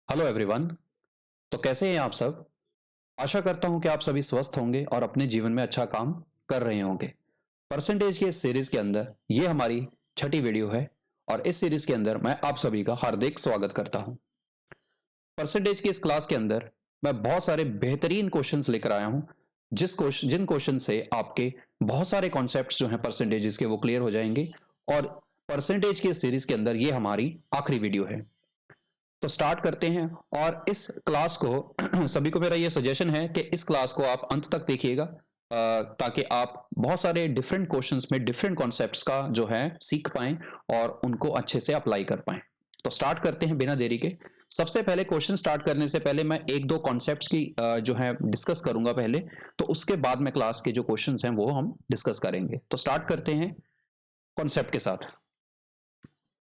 Hello everyone. तो कैसे हैं आप सब? आशा करता हूं कि आप सभी स्वस्थ होंगे और अपने जीवन में अच्छा काम कर रहे होंगे। परसेंटेज की इस सीरीज के अंदर ये हमारी छठी वीडियो है और इस सीरीज के अंदर मैं आप सभी का हार्दिक स्वागत करता हूं। परसेंटेज की इस क्लास के अंदर मैं बहुत सारे बेहतरीन क्वेश्चंस लेकर आया हूं। जिन क्वेश्चन से आपके बहुत सारे कॉन्सेप्ट्स जो हैं परसेंटेजेस के वो क्लियर हो जाएंगे। और परसेंटेज की इस सीरीज के अंदर ये हमारी आखिरी वीडियो है। तो स्टार्ट करते हैं। और इस क्लास को सभी को मेरा ये सजेशन है कि इस क्लास को आप अंत तक देखिएगा, ताकि आप बहुत सारे डिफरेंट क्वेश्चंस में डिफरेंट कॉन्सेप्ट्स का जो है सीख पाएं और उनको अच्छे से अप्लाई कर पाएं। तो स्टार्ट करते हैं बिना देरी के। सबसे पहले क्वेश्चन स्टार्ट करने से पहले मैं एक दो कॉन्सेप्ट्स की जो है डिस्कस करूंगा पहले। तो उसके बाद में क्लास के जो क्वेश्चंस हैं वो हम डिस्कस करेंगे। तो स्टार्ट करते हैं कॉन्सेप्ट के साथ।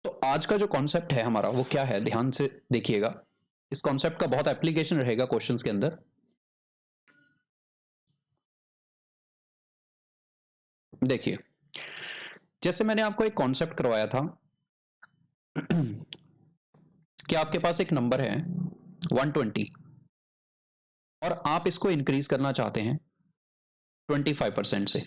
तो आज का जो कॉन्सेप्ट है हमारा वो क्या है, ध्यान से देखिएगा। इस कॉन्सेप्ट का बहुत एप्लीकेशन रहेगा क्वेश्चंस के अंदर। देखिए, जैसे मैंने आपको एक कॉन्सेप्ट करवाया था कि आपके पास एक नंबर है 120 और आप इसको इंक्रीज करना चाहते हैं 25% से।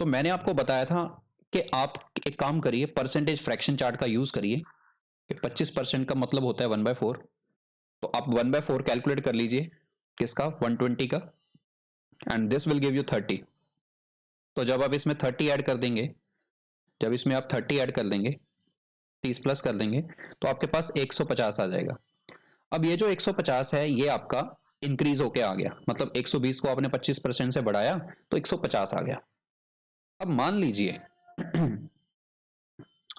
तो मैंने आपको बताया था कि आप एक काम करिए, परसेंटेज फ्रैक्शन चार्ट का यूज करिए कि 25% का मतलब होता है 1/4। तो आप 1/4 कैलकुलेट कर लीजिए किसका, 120 का, and this will give you 30। तो जब आप इसमें 30 ऐड कर देंगे, जब इसमें आप 30 ऐड कर देंगे, 30 प्लस कर देंगे, तो आपके पास 150 आ जाएगा। अब ये जो 150 है ये आपका इंक्रीज होके आ गया, मतलब 120 को आपने 25% से बढ़ाया तो 150 आ गया। अब मान लीजिए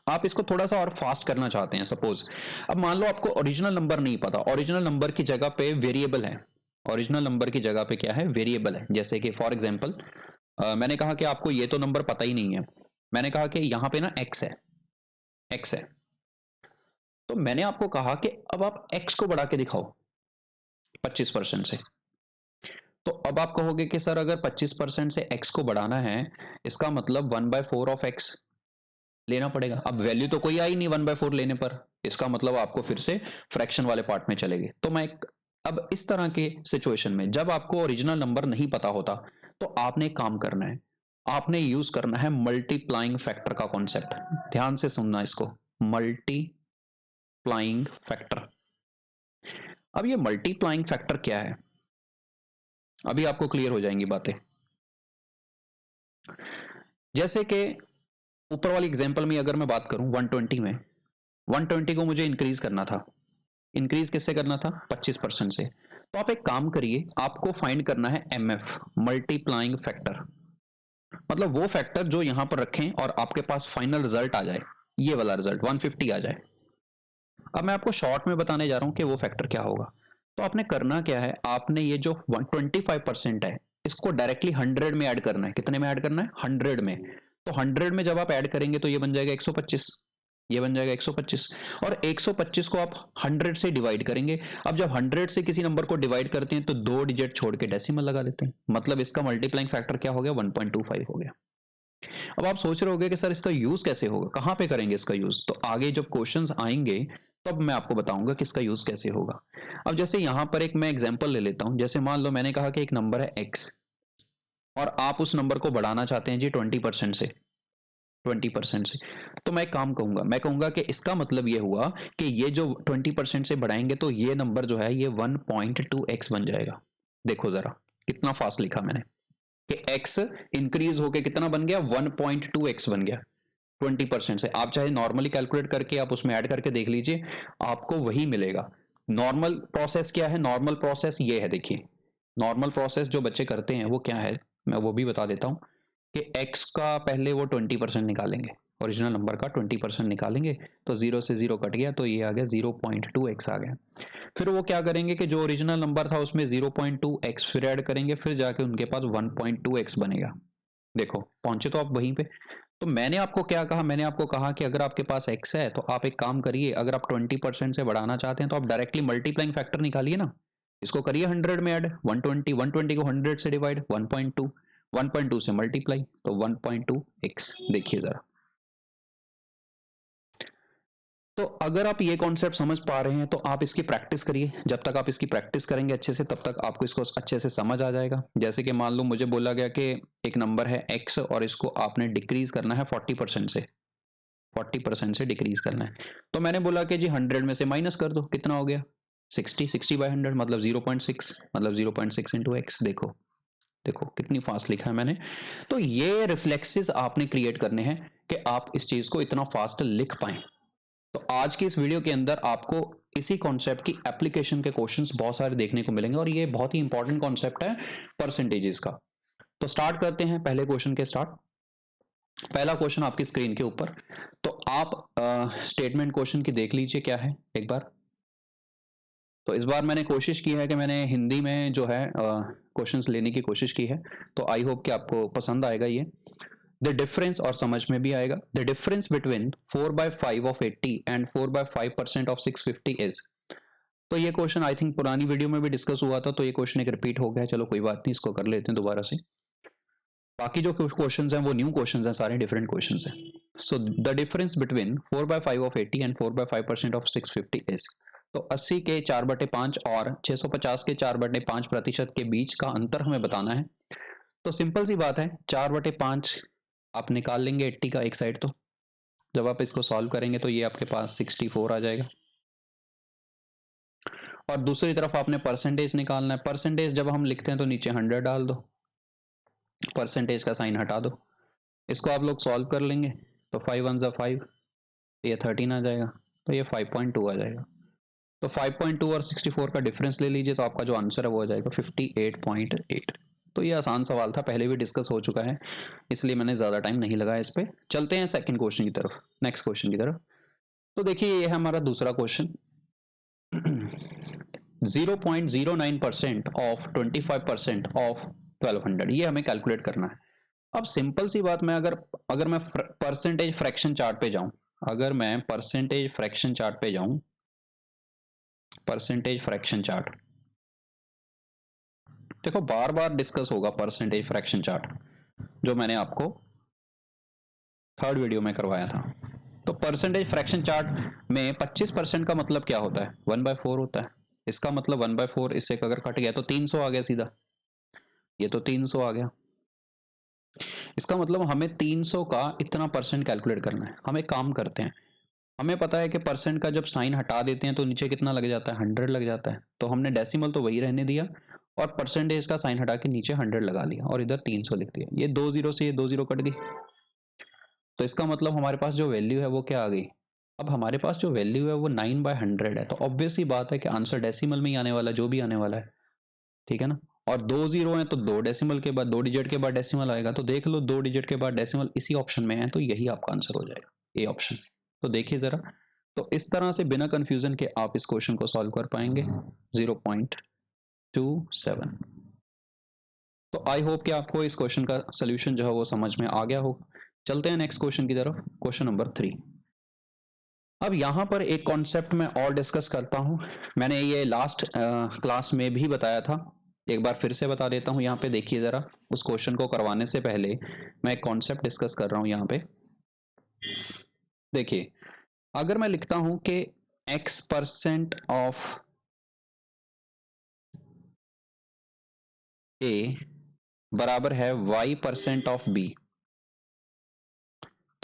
आप इसको थोड़ा सा और फास्ट करना चाहते हैं। सपोज अब मान लो आपको ओरिजिनल नंबर नहीं पता, ओरिजिनल नंबर की जगह पे वेरिएबल है। ओरिजिनल नंबर की जगह पे क्या है, वेरिएबल है। जैसे कि फॉर एग्जांपल मैंने कहा कि आपको ये तो नंबर पता ही नहीं है। मैंने कहा कि यहाँ पे ना एक्स है, एक्स है। तो मैंने आपको कहा कि अब आप एक्स को बढ़ा के दिखाओ 25% से। तो अब आप कहोगे कि सर अगर 25% से एक्स को बढ़ाना है, इसका मतलब 1/4 ऑफ एक्स लेना पड़ेगा। अब वैल्यू तो कोई आई नहीं 1/4 लेने पर, इसका मतलब आपको फिर से फ्रैक्शन वाले पार्ट में चलेगी। तो मैं अब इस तरह के सिचुएशन में जब आपको ओरिजिनल नंबर नहीं पता होता, तो आपने एक काम करना है, आपने यूज करना है मल्टीप्लाइंग फैक्टर का कॉन्सेप्ट। ध्यान से सुनना इसको, मल्टीप्लाइंग फैक्टर। अब ये मल्टीप्लाइंग फैक्टर क्या है, अभी आपको क्लियर हो जाएंगी बातें। जैसे कि ऊपर वाली एग्जांपल में अगर मैं बात करूं 120 में, 120 को मुझे इंक्रीज करना था। इंक्रीज किससे करना था, 25% से। तो आप एक काम करिए, आपको फाइंड करना है एमएफ, मल्टीप्लाइंग फैक्टर। मतलब वो फैक्टर जो यहां पर रखें और आपके पास फाइनल रिजल्ट आ जाए, ये वाला रिजल्ट 150 आ जाए। अब मैं आपको शॉर्ट में बताने जा रहा हूं कि वो फैक्टर क्या होगा। तो आपने करना क्या है, आपने ये जो 125% है इसको डायरेक्टली 100 में ऐड करना है। कितने में ऐड करना है, 100 में। तो 100 में जब आप ऐड करेंगे तो ये बन जाएगा 125, ये बन जाएगा 125। और 125 को आप 100 से डिवाइड करेंगे। अब जब 100 से किसी नंबर को डिवाइड करते हैं तो दो डिजिट छोड़ के डेसिमल लगा देते हैं, मतलब इसका मल्टीप्लाइंग फैक्टर क्या हो गया, 1.25 हो गया। अब आप सोच रहे होगे कि सर इसका यूज कैसे होगा, कहां पे करेंगे इसका यूज। तो आगे जब क्वेश्चंस आएंगे तब मैं आपको बताऊंगा कि इसका यूज कैसे होगा। अब जैसे यहां पर एक मैं एग्जांपल ले लेता हूं। जैसे मान लो मैंने कहा कि एक नंबर है एक्स और आप उस नंबर को बढ़ाना चाहते हैं जी 20% से, 20% से। तो मैं एक काम कहूंगा, मैं कहूंगा कि इसका मतलब ये हुआ कि ये जो 20% से बढ़ाएंगे तो ये नंबर जो है ये 1.2x बन जाएगा। देखो जरा कितना फास्ट लिखा मैंने कि x इंक्रीज होके कितना बन गया, 1.2x बन गया 20% से। आप चाहे नॉर्मली कैलकुलेट करके आप उसमें ऐड करके देख लीजिए, आपको वही मिलेगा। नॉर्मल प्रोसेस क्या है, नॉर्मल प्रोसेस ये है। देखिए नॉर्मल प्रोसेस जो बच्चे करते हैं वो क्या है, मैं वो भी बता देता हूँ कि x का पहले वो 20% निकालेंगे, ओरिजिनल नंबर का 20% निकालेंगे। तो जीरो से जीरो कट गया तो ये आ गया 0.2x आ गया। फिर वो क्या करेंगे कि जो ओरिजिनल नंबर था उसमें 0.2x फिर ऐड करेंगे, फिर जाके उनके पास 1.2x बनेगा। देखो पहुंचे तो आप वहीं पे। तो मैंने आपको क्या कहा, मैंने आपको कहा कि अगर आपके पास x है तो आप एक काम करिए, अगर आप 20% से बढ़ाना चाहते हैं तो आप डायरेक्टली मल्टीप्लाइंग फैक्टर निकालिए ना। इसको करिए 100 में ऐड, 120 को 100 से डिवाइड, 1.2, 1.2 से मल्टीप्लाई, तो 1.2x। देखिए जरा तो अगर आप ये कॉन्सेप्ट समझ पा रहे हैं तो आप इसकी प्रैक्टिस करिए। जब तक आप इसकी प्रैक्टिस करेंगे अच्छे से, तब तक आपको इसको अच्छे से समझ आ जाएगा। जैसे कि मान लो मुझे बोला गया कि एक नंबर है x और इसको आपने डिक्रीज करना है 40% से, 40% से डिक्रीज करना है। तो मैंने बोला कि जी 100 में से माइनस कर दो, कितना हो गया 60, 60 बाय 100 मतलब 0.6, मतलब 0.6 इंटू एक्स। देखो देखो कितनी फास्ट लिखा है मैंने। तो ये रिफ्लेक्सेस आपने क्रिएट करने हैं कि आप इस चीज को इतना फास्ट लिख पाएं। तो आज की इस वीडियो के अंदर आपको इसी कॉन्सेप्ट की एप्लीकेशन के क्वेश्चंस बहुत सारे देखने को मिलेंगे और ये बहुत ही इंपॉर्टेंट कॉन्सेप्ट है परसेंटेजेस का। तो स्टार्ट करते हैं पहले क्वेश्चन के स्टार्ट। पहला क्वेश्चन आपकी स्क्रीन के ऊपर। तो आप स्टेटमेंट क्वेश्चन की देख लीजिए क्या है एक बार। तो इस बार मैंने कोशिश की है कि मैंने हिंदी में जो है क्वेश्चंस लेने की कोशिश की है। तो आई होप कि आपको पसंद आएगा ये। द डिफरेंस, और समझ में भी आएगा, the difference between 4/5 of 80 and 4/5% of 650 is. तो ये क्वेश्चन आई थिंक पुरानी वीडियो में भी डिस्कस हुआ था, तो ये क्वेश्चन एक रिपीट हो गया। चलो कोई बात नहीं, इसको कर लेते हैं दोबारा से। बाकी जो क्वेश्चंस हैं वो न्यू क्वेश्चंस हैं, सारे डिफरेंट क्वेश्चंस हैं। So the difference between 4/5 of 80 and 4/5% of 650 is. तो 80 के 4/5 और 650 के 4/5% के बीच का अंतर हमें बताना है। तो सिंपल सी बात है, 4/5 आप निकाल लेंगे 80 का एक साइड। तो जब आप इसको सॉल्व करेंगे तो ये आपके पास 64 आ जाएगा। और दूसरी तरफ आपने परसेंटेज निकालना है। परसेंटेज जब हम लिखते हैं तो नीचे 100 डाल दो, परसेंटेज का साइन हटा दो। इसको आप लोग सॉल्व कर लेंगे तो 5 1 जा 5, ये 13 आ जाएगा। तो ये 5.2 आ जाएगा। तो 5.2 और 64 का डिफरेंस ले लीजिए तो आपका जो आंसर है वो हो जाएगा 58.8। तो ये आसान सवाल था, पहले भी डिस्कस हो चुका है, इसलिए मैंने ज़्यादा टाइम नहीं लगाया इस पर। चलते हैं सेकंड क्वेश्चन की तरफ, नेक्स्ट क्वेश्चन की तरफ। तो देखिए ये है हमारा दूसरा क्वेश्चन। 0.09% ऑफ 25% ऑफ 1200, ये हमें कैलकुलेट करना है। अब सिंपल सी बात, मैं अगर मैं परसेंटेज फ्रैक्शन चार्ट पे जाऊं, अगर मैं परसेंटेज फ्रैक्शन चार्ट पे जाऊं, परसेंटेज फ्रैक्शन चार्ट देखो, बार बार डिस्कस होगा परसेंटेज फ्रैक्शन चार्ट, जो मैंने आपको थर्ड वीडियो में करवाया था। तो परसेंटेज फ्रैक्शन चार्ट में 25% का मतलब क्या होता है, 1/4 होता है। इसका मतलब 1/4 इससे अगर कट गया तो 300 आ गया सीधा, ये तो 300 आ गया। इसका मतलब हमें 300 का इतना परसेंट कैलकुलेट करना है। हम एक काम करते हैं, हमें पता है कि परसेंट का जब साइन हटा देते हैं तो नीचे कितना लग जाता है, 100 लग जाता है। तो हमने डेसिमल तो वही रहने दिया और परसेंटेज का साइन हटा के नीचे 100 लगा लिया और इधर 300 लिख दिया। ये 2 जीरो से ये 2 जीरो कट गई। तो इसका मतलब हमारे पास जो वैल्यू है वो क्या आ गई। अब हमारे पास जो वैल्यू है वो 9/100 है। तो ऑब्वियस ही बात है कि आंसर डेसिमल में ही आने वाला है, जो भी आने वाला है, ठीक है ना। और 2 जीरो है तो 2 डेसिमल के बाद, 2 डिजिट के बाद डेसिमल आएगा। तो देख लो 2 डिजिट के बाद डेसिमल इसी ऑप्शन में है, तो यही आपका आंसर हो जाएगा, ए ऑप्शन। तो देखिए जरा, तो इस तरह से बिना कंफ्यूजन के आप इस क्वेश्चन को सॉल्व कर पाएंगे। 0.27। तो आई होप कि आपको इस क्वेश्चन का सोल्यूशन जो है वो समझ में आ गया होगा। चलते हैं नेक्स्ट क्वेश्चन की तरफ, क्वेश्चन नंबर 3। अब यहाँ पर एक कॉन्सेप्ट मैं और डिस्कस करता हूँ। मैंने ये लास्ट क्लास में भी बताया था, एक बार फिर से बता देता हूँ। यहाँ पे देखिए जरा, उस क्वेश्चन को करवाने से पहले मैं एक कॉन्सेप्ट डिस्कस कर रहा हूँ यहाँ पे। देखिए, अगर मैं लिखता हूँ कि x% ऑफ a बराबर है y% ऑफ b,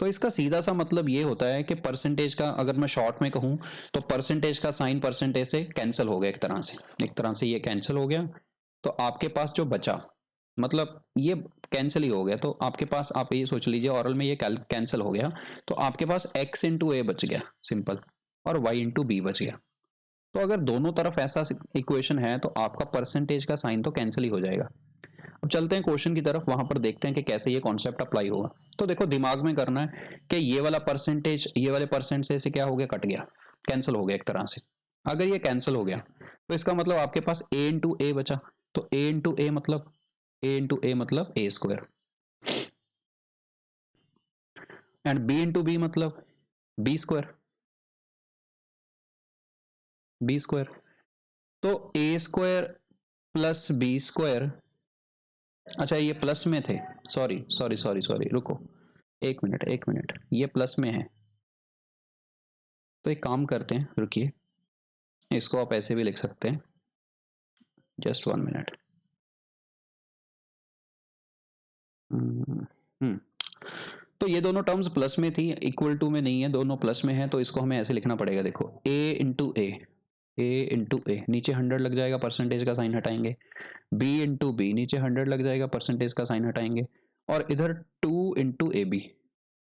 तो इसका सीधा सा मतलब ये होता है कि परसेंटेज का, अगर मैं शॉर्ट में कहूँ तो परसेंटेज का साइन परसेंटेज से कैंसिल हो गया, एक तरह से ये कैंसिल हो गया। तो आपके पास जो बचा, मतलब ये कैंसिल ही हो गया। तो आपके पास, आप ये सोच लीजिए ऑरल में ये कैंसिल हो गया, तो आपके पास x इंटू ए बच गया सिंपल, और y इंटू बी बच गया। तो अगर दोनों तरफ ऐसा इक्वेशन है तो आपका परसेंटेज का साइन तो कैंसिल ही हो जाएगा। अब चलते हैं क्वेश्चन की तरफ, वहां पर देखते हैं कि कैसे ये कॉन्सेप्ट अप्लाई होगा। तो देखो, दिमाग में करना है कि ये वाला परसेंटेज ये वाले परसेंट से क्या हो गया, कट गया, कैंसिल हो गया एक तरह से। अगर ये कैंसिल हो गया तो इसका मतलब आपके पास a इंटू ए बचा। तो a इंटू ए मतलब a square, and b into b मतलब बी स्क्वायर, तो a square plus b square. अच्छा ये प्लस में थे, सॉरी सॉरी सॉरी सॉरी, रुको एक मिनट, ये प्लस में है, तो एक काम करते हैं, रुकिए, इसको आप ऐसे भी लिख सकते हैं, जस्ट 1 मिनट। तो ये दोनों टर्म्स प्लस में थी, इक्वल टू में नहीं है, दोनों प्लस में है, तो इसको हमें ऐसे लिखना पड़ेगा, देखो ए इंटू ए, नीचे 100 लग जाएगा, परसेंटेज का साइन हटाएंगे, बी इंटू बी, नीचे 100 लग जाएगा, परसेंटेज का साइन हटाएंगे, और इधर 2 इंटू ए बी,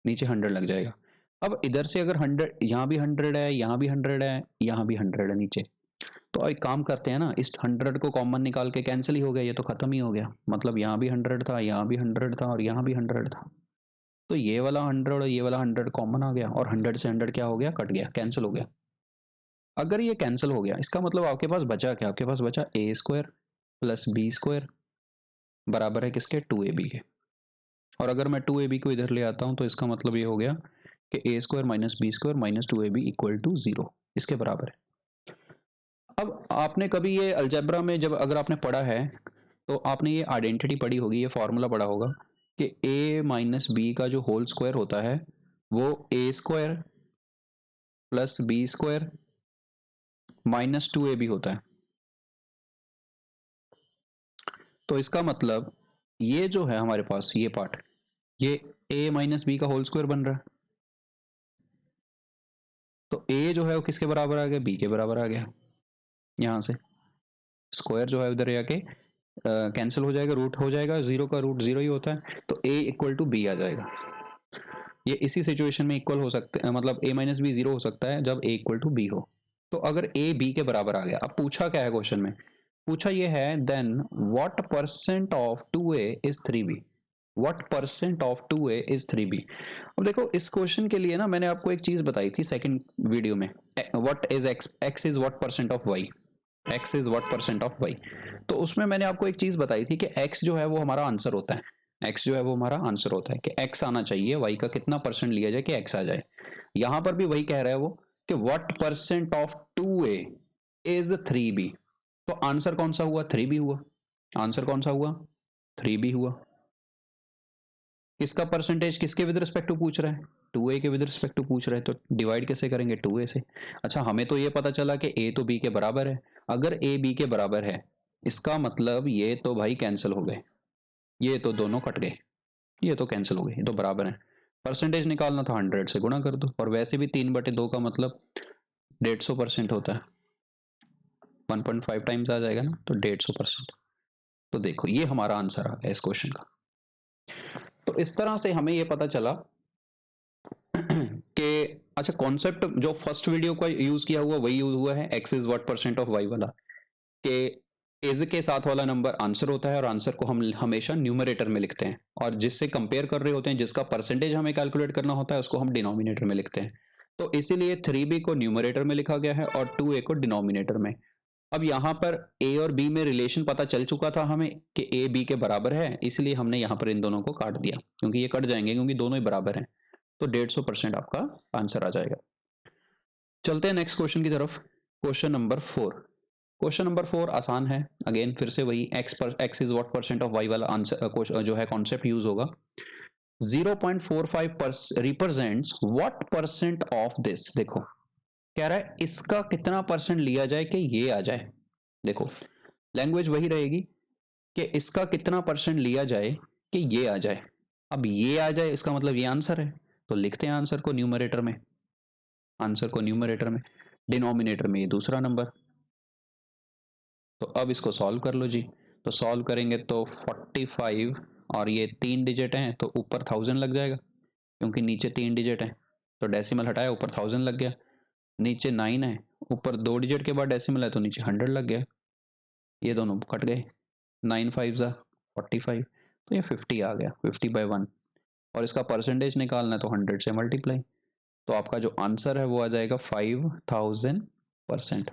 नीचे 100 लग जाएगा। अब इधर से अगर 100, यहाँ भी 100 है, यहाँ भी 100 है, यहाँ भी 100 है नीचे, तो एक काम करते हैं ना, इस 100 को कॉमन निकाल के कैंसिल ही हो गया, ये तो खत्म ही हो गया, मतलब यहाँ भी 100 था, यहाँ भी 100 था, और यहाँ भी 100 था, तो ये वाला 100 और ये वाला 100 कॉमन आ गया, और 100 से 100 क्या हो गया, कट गया, कैंसिल हो गया। अगर ये कैंसिल हो गया, इसका मतलब आपके पास बचा क्या, आपके पास बचा ए स्क्वायर प्लस बी स्क्वायर बराबर है किसके, 2ab के। और अगर मैं 2ab को इधर ले आता हूं, तो इसका मतलब ये हो गया कि a square minus b square minus 2ab equal to 0, इसके बराबर है। अब आपने कभी ये अलजेब्रा में जब अगर आपने पढ़ा है, तो आपने ये आइडेंटिटी पढ़ी होगी, ये फॉर्मूला पढ़ा होगा कि a माइनस बी का जो होल स्क्वायर होता है वो a square plus b square minus 2ab होता है। तो इसका मतलब ये जो है हमारे पास ये पार्ट, ये a माइनस बी का होल स्क्वायर बन रहा है, तो a जो है वो किसके बराबर आ गया, b के बराबर आ गया, यहां से स्क्वायर जो है उधर आके कैंसिल हो जाएगा, रूट हो जाएगा, 0 का रूट 0 ही होता है, तो a इक्वल टू बी आ जाएगा। ये इसी सिचुएशन में इक्वल हो सकते हैं, मतलब a माइनस बी 0 हो सकता है जब a इक्वल टू बी हो। तो अगर a b के बराबर आ गया, अब पूछा क्या है क्वेश्चन में, पूछा ये है then what percent of 2a is 3b, what percent of 2a is 3b। अब देखो इस क्वेश्चन के लिए ना मैंने आपको एक चीज बताई थी सेकंड वीडियो में, what is x is what percent of y, x is what percent of y। तो उसमें मैंने आपको एक चीज बताई थी कि x जो है वो हमारा आंसर होता है, x जो है वो हमारा आंसर होता है कि x आना चाहिए, y का कितना परसेंट लिया जाए कि x आ जाए। यहां पर भी वही कह रहा है वो कि what percent of 2a is 3b, तो आंसर कौन सा हुआ, 3b हुआ, आंसर कौन सा हुआ, 3b हुआ। किसका परसेंटेज किसके विद रिस्पेक्ट टू पूछ रहा है, 2a के विद रिस्पेक्ट टू पूछ रहा है, तो डिवाइड कैसे करेंगे, 2a से। अच्छा हमें तो ये पता चला कि a तो b के बराबर है, अगर a b के बराबर है इसका मतलब ये तो भाई कैंसिल हो गए, ये तो दोनों कट गए, ये तो कैंसिल हो गए, ये तो बराबर है। परसेंटेज निकालना था 100 से गुणा कर दो, और वैसे भी 3/2 का मतलब 150% होता है, 1.5 टाइम्स आ जाएगा ना, तो 150%। तो देखो ये हमारा आंसर आ गया इस क्वेश्चन का। तो इस तरह से हमें ये पता चला कि अच्छा कॉन्सेप्ट जो फर्स्ट वीडियो का यूज किया हुआ वही यूज हुआ है, x is what percent of y वाला, कि इज के साथ वाला नंबर आंसर होता है, और आंसर को हम हमेशा न्यूमरेटर में लिखते हैं, और जिससे कंपेयर कर रहे होते हैं जिसका परसेंटेज हमें कैलकुलेट करना होता है उसको हम डिनोमिनेटर में लिखते हैं। तो इसीलिए 3b को न्यूमरेटर में लिखा गया है और 2a को डिनोमिनेटर में। अब यहाँ पर a और b में रिलेशन पता चल चुका था हमें कि a b के बराबर है, इसलिए हमने यहाँ पर इन दोनों को काट दिया, क्योंकि ये कट जाएंगे क्योंकि दोनों ही बराबर हैं, तो 150% आपका आंसर आ जाएगा। चलते हैं नेक्स्ट क्वेश्चन की तरफ, क्वेश्चन नंबर 4। क्वेश्चन नंबर 4 आसान है, अगेन फिर से वही x is what percent of y वाला आंसर जो है कॉन्सेप्ट यूज होगा। 0.45 represents what percent of this, देखो कह रहा है इसका कितना परसेंट लिया जाए कि ये आ जाए, देखो लैंग्वेज वही रहेगी कि इसका कितना परसेंट लिया जाए कि ये आ जाए। अब ये आ जाए इसका मतलब ये आंसर है, तो लिखते हैं आंसर को न्यूमरेटर में, आंसर को न्यूमरेटर में, डिनोमिनेटर में ये दूसरा नंबर। तो अब इसको सॉल्व कर लो जी, तो सॉल्व करेंगे तो 45, और ये 3 डिजिट हैं तो ऊपर 1000 लग जाएगा, क्योंकि नीचे 3 डिजिट है, तो डेसिमल हटाया ऊपर 1000 लग गया, नीचे 9 है, ऊपर 2 डिजिट के बाद डेसिमल है तो नीचे 100 लग गया, ये दोनों कट गए, 9 5 45, तो ये 50 आ गया, 50/1, और इसका परसेंटेज निकालना है तो 100 से मल्टीप्लाई, तो आपका जो आंसर है वो आ जाएगा 5000%,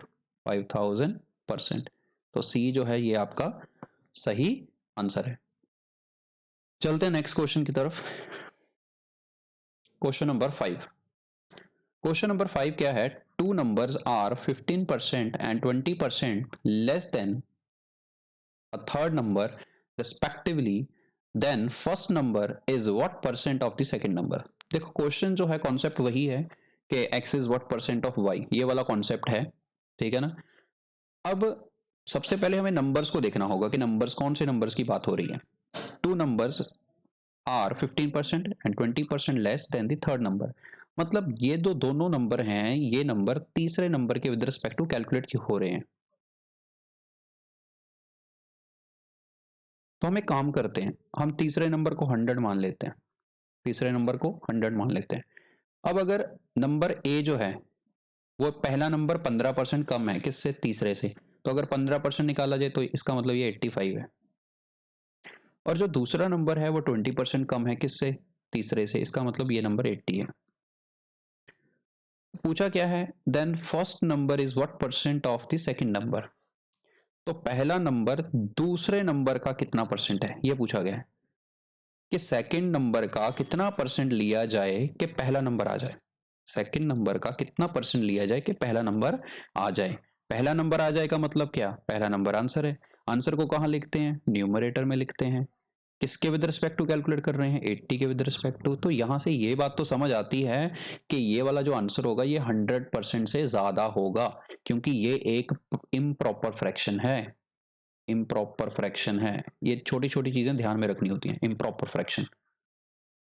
5000%। तो सी जो है ये आपका सही आंसर है। चलते हैं नेक्स्ट क्वेश्चन की तरफ, क्वेश्चन नंबर 5। क्वेश्चन नंबर 5 क्या है, two numbers are 15% and 20% less than a third number respectively, then first number is what percent of the second number. देखो क्वेश्चन जो है कॉन्सेप्ट वही है कि x is what percent of y, ये वाला कॉन्सेप्ट है, ठीक है ना। अब सबसे पहले हमें नंबर्स को देखना होगा कि नंबर्स, कौन से नंबर्स की बात हो रही है। Two numbers are 15% and 20% less than the third number. मतलब ये दोनों नंबर हैं, ये नंबर तीसरे नंबर के विद रिस्पेक्ट टू कैलकुलेट हो रहे हैं। तो हम एक काम करते हैं, हम तीसरे नंबर को 100 मान लेते हैं, तीसरे नंबर को 100 मान लेते हैं। अब अगर नंबर ए जो है वो पहला नंबर 15% कम है किससे, तीसरे से, तो अगर 15% निकाला जाए तो इसका मतलब ये 85 है। और जो दूसरा नंबर है वो 20% कम है किससे, तीसरे से, इसका मतलब ये नंबर 80 है। पूछा क्या है, then first number is what percent of the second number. तो पहला नंबर दूसरे नंबर का कितना परसेंट है, ये पूछा गया है कि सेकंड नंबर का कितना परसेंट लिया जाए कि पहला नंबर आ जाए। सेकंड नंबर का कितना परसेंट लिया जाए कि पहला नंबर आ जाए। पहला नंबर आ जाए का मतलब क्या, पहला नंबर आंसर है। आंसर को कहाँ लिखते हैं, न्यूमरेटर में लिखते हैं। किसके विद रिस्पेक्ट टू कैलकुलेट कर रहे हैं, 80 के विद रिस्पेक्ट टू। तो यहां से ये बात तो समझ आती है कि ये वाला जो आंसर होगा ये 100% से ज्यादा होगा, क्योंकि ये एक इम्प्रॉपर फ्रैक्शन है। इम्प्रॉपर फ्रैक्शन है, ये छोटी छोटी चीजें ध्यान में रखनी होती हैं। इम्प्रॉपर फ्रैक्शन,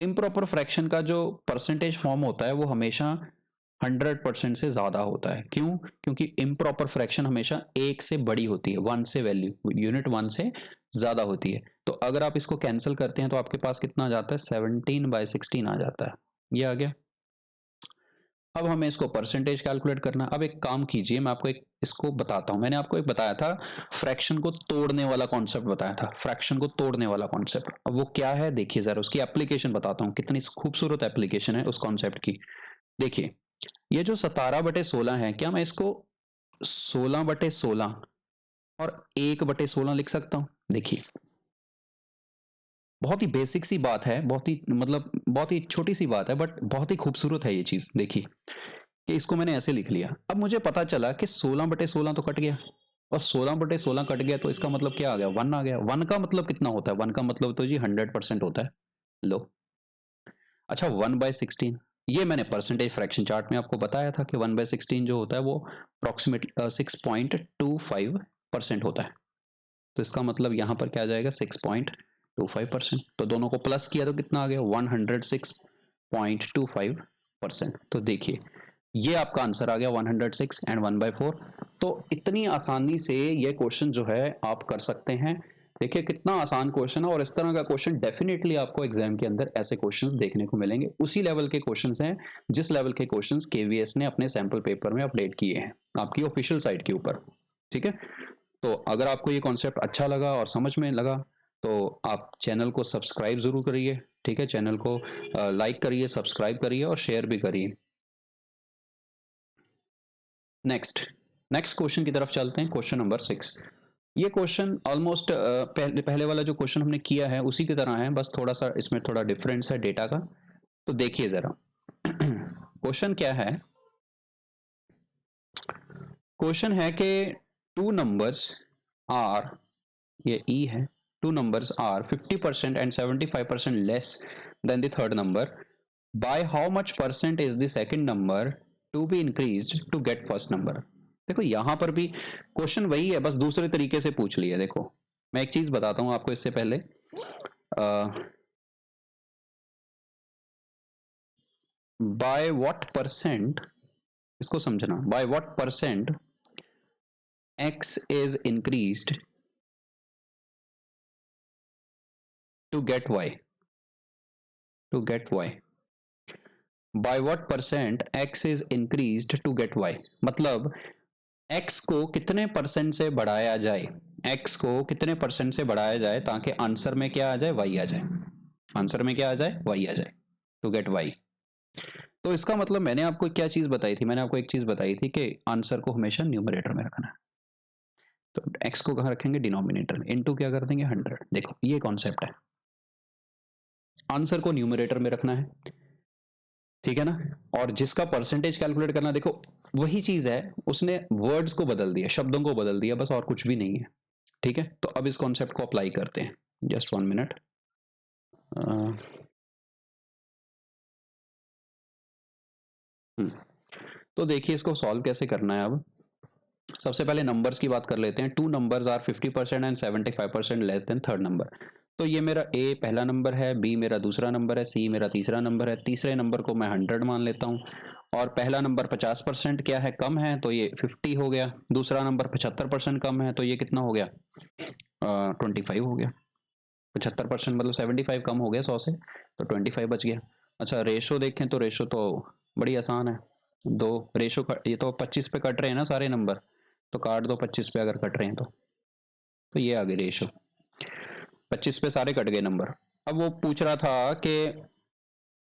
इम्प्रॉपर फ्रैक्शन का जो परसेंटेज फॉर्म होता है वो हमेशा 100% से ज्यादा होता है। क्यों, क्योंकि इम्प्रॉपर फ्रैक्शन हमेशा एक से बड़ी होती है, वन से, वैल्यू यूनिट वन से ज्यादा होती है। तो अगर आप इसको कैंसिल करते हैं तो आपके पास कितना आ जाता है, 17/16 आ जाता है। ये आ गया। अब हमें इसको परसेंटेज कैलकुलेट करना है। अब एक काम कीजिए, मैं आपको एक इसको बताता हूं। मैंने आपको एक बताया था, फ्रैक्शन को तोड़ने वाला कॉन्सेप्ट बताया था, फ्रैक्शन को तोड़ने वाला कॉन्सेप्ट। अब वो क्या है देखिए जरा, उसकी एप्लीकेशन बताता हूँ, कितनी खूबसूरत एप्लीकेशन है उस कॉन्सेप्ट की। देखिए, ये जो 17/16 है, क्या मैं इसको 16/16 और 1/16 लिख सकता हूँ। देखिए, बहुत ही बेसिक सी बात है, बहुत ही मतलब बहुत ही छोटी सी बात है, बट बहुत ही खूबसूरत है ये चीज। देखिए कि इसको मैंने ऐसे लिख लिया। अब मुझे पता चला कि 16/16 तो कट गया, और 16/16 कट गया तो इसका मतलब क्या आ गया, 1 आ गया। 1 का मतलब कितना होता है, 1 का मतलब तो जी 100% होता है। लो, अच्छा 1/16, ये मैंने परसेंटेज फ्रैक्शन चार्ट में आपको बताया था कि 1/16 जो होता है वो अप्रोक्सीमेट 6.25% होता है। तो इसका मतलब यहाँ पर क्या आ जाएगा, 6.25%। तो दोनों को प्लस किया तो कितना आ गया, 106.25%। तो देखिए ये आपका आंसर आ गया 106 एंड 1/4। तो इतनी आसानी से ये क्वेश्चन जो है आप कर सकते हैं। देखिए कितना आसान क्वेश्चन है, और इस तरह का क्वेश्चन डेफिनेटली आपको एग्जाम के अंदर ऐसे क्वेश्चंस देखने को मिलेंगे। उसी लेवल के क्वेश्चंस हैं जिस लेवल के क्वेश्चंस केवीएस ने अपने सैंपल पेपर में अपडेट किए हैं आपकी ऑफिशियल साइट के ऊपर। ठीक है, तो अगर आपको ये कॉन्सेप्ट अच्छा लगा और समझ में लगा तो आप चैनल को सब्सक्राइब जरूर करिए। ठीक है, चैनल को लाइक करिए, सब्सक्राइब करिए और शेयर भी करिए। नेक्स्ट नेक्स्ट क्वेश्चन की तरफ चलते हैं, क्वेश्चन नंबर 6। ये क्वेश्चन ऑलमोस्ट पहले वाला जो क्वेश्चन हमने किया है उसी की तरह है, बस थोड़ा सा इसमें थोड़ा डिफरेंस है डेटा का। तो देखिए जरा क्वेश्चन क्या है। क्वेश्चन है कि टू नंबर्स आर, ये ई है, two numbers are 50% and 75% less than the third number. By how much percent is the second number to be increase to get first number. देखो यहां पर भी क्वेश्चन वही है, बस दूसरे तरीके से पूछ लिया। देखो मैं एक चीज बताता हूं आपको इससे पहले, बाय व्हाट परसेंट, इसको समझना, by what percent x is increased to get y, to get y, by what percent x is increased to get y. मतलब x को कितने परसेंट से बढ़ाया जाए, x को कितने परसेंट से बढ़ाया जाए ताकि आंसर में क्या आ जाए, y आ जाए। आंसर में क्या आ जाए, y आ जाए, टू गेट y। तो इसका मतलब मैंने आपको क्या चीज बताई थी, मैंने आपको एक चीज बताई थी कि आंसर को हमेशा न्यूमरेटर में रखना है। तो x को कहाँ रखेंगे, डिनोमिनेटर में, इनटू क्या कर देंगे, 100। देखो ये कॉन्सेप्ट है, आंसर को न्यूमरेटर में रखना है, ठीक है ना। और जिसका परसेंटेज कैलकुलेट करना, देखो वही चीज है, उसने वर्ड्स को बदल दिया, शब्दों को बदल दिया, बस और कुछ भी नहीं है। ठीक है, तो अब इस कॉन्सेप्ट को अप्लाई करते हैं। Just 1 minute. तो देखिए इसको सॉल्व कैसे करना है। अब सबसे पहले नंबर्स की बात कर लेते हैं। 2 numbers are 50% and 75% less than third number. तो ये मेरा ए पहला नंबर है, बी मेरा दूसरा नंबर है, सी मेरा तीसरा नंबर है। तीसरे नंबर को मैं 100 मान लेता हूँ और पहला नंबर 50% क्या है, कम है, तो ये 50 हो गया। दूसरा नंबर 75% कम है, तो ये कितना हो गया, 25 हो गया। 75% मतलब 75 कम हो गया 100 से, तो 25 बच गया। अच्छा रेशो देखें तो रेशो तो बड़ी आसान है। दो रेशो ये तो 25 पे कट रहे हैं ना सारे नंबर, तो काट दो 25 पे अगर कट रहे हैं तो ये आ गई रेशो। 25 पे सारे कट गए नंबर। अब वो पूछ रहा था कि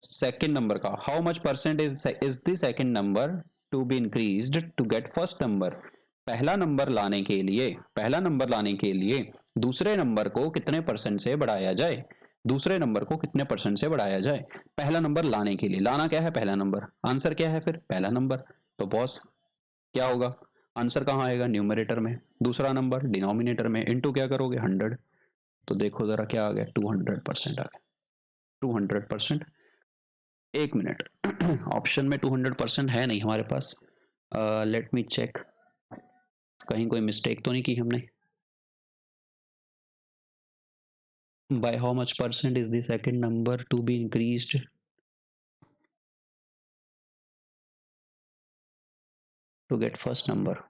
सेकंड नंबर का how much percent is the second number to be increased to get first number. पहला नंबर लाने के लिए दूसरे नंबर को कितने परसेंट से बढ़ाया जाए। दूसरे नंबर को कितने परसेंट से बढ़ाया जाए पहला नंबर लाने के लिए। लाना क्या है, पहला नंबर। आंसर क्या है फिर, पहला नंबर। तो बॉस क्या होगा, आंसर कहाँ आएगा, न्यूमरेटर में। दूसरा नंबर डिनोमिनेटर में, इनटू क्या करोगे 100। तो देखो जरा क्या आ गया, 200% आ गया। 200%। एक मिनट ऑप्शन में 200% है नहीं हमारे पास। लेट मी चेक, कहीं कोई मिस्टेक तो नहीं की हमने। By how much percent is the second number to be increased to get first number.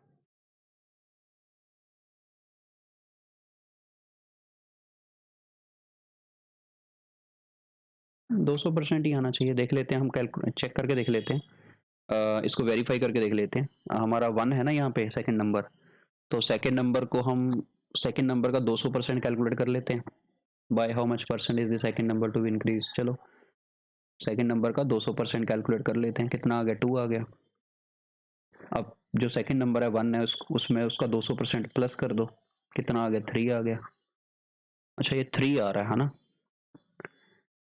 200% ही आना चाहिए। देख लेते हैं हम, चेक करके देख लेते हैं। इसको वेरीफाई करके देख लेते हैं। हमारा 1 है ना यहाँ पे सेकंड नंबर, तो सेकंड नंबर को हम सेकंड नंबर का 200% कैलकुलेट कर लेते हैं। Bye how much percent is the second number to be increase. चलो सेकंड नंबर का 200% कैलकुलेट कर लेते हैं। कितना आ गया, 2 आ गया। अब जो सेकंड नंबर है 1 है, उसमें उसका 200% प्लस कर दो। कितना आ गया, 3 आ गया। अच्छा ये 3 आ रहा है ना,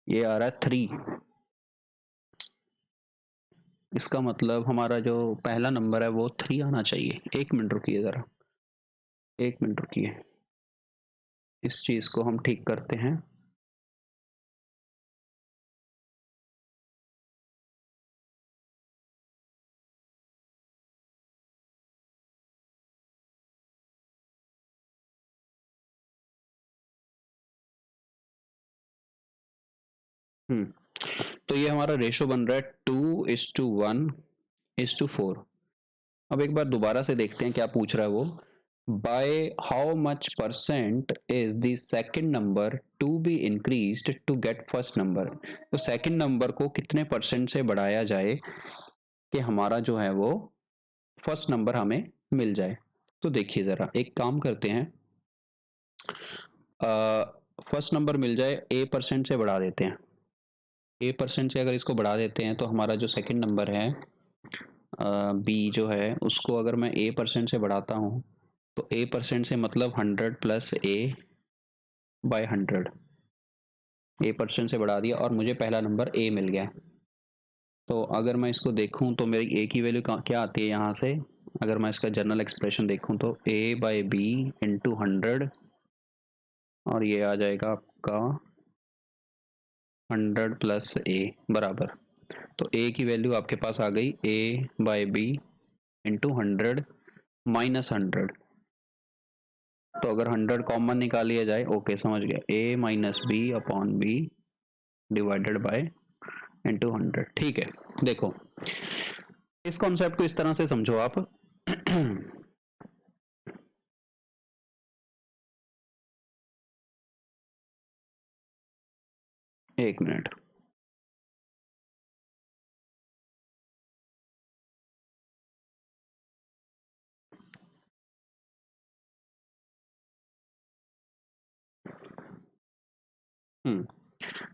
ये आ रहा है 3। इसका मतलब हमारा जो पहला नंबर है वो 3 आना चाहिए। एक मिनट रुकिए ज़रा, एक मिनट रुकिए, इस चीज़ को हम ठीक करते हैं। तो ये हमारा रेशो बन रहा है 2:1:4। अब एक बार दोबारा से देखते हैं क्या पूछ रहा है वो। By how much percent is the second number to be increased to get first number. तो सेकंड नंबर को कितने परसेंट से बढ़ाया जाए कि हमारा जो है वो फर्स्ट नंबर हमें मिल जाए। तो देखिए ज़रा एक काम करते हैं, फर्स्ट नंबर मिल जाए A% से बढ़ा देते हैं। A% से अगर इसको बढ़ा देते हैं तो हमारा जो सेकंड नंबर है B जो है उसको अगर मैं A% से बढ़ाता हूँ तो A% से मतलब 100 प्लस A/100। A% से बढ़ा दिया और मुझे पहला नंबर A मिल गया। तो अगर मैं इसको देखूं तो मेरी A की वैल्यू क्या आती है यहाँ से, अगर मैं इसका जनरल एक्सप्रेशन देखूं तो A/B इंटू 100 और ये आ जाएगा आपका 100 प्लस A बराबर। तो A की वैल्यू आपके पास आ गई A/B इंटू 100 माइनस 100। तो अगर 100 कॉमन निकाल लिया जाए, ओके समझ गया, A-B/B डिवाइडेड बाय इंटू 100। ठीक है, देखो इस कॉन्सेप्ट को इस तरह से समझो आप। एक मिनट,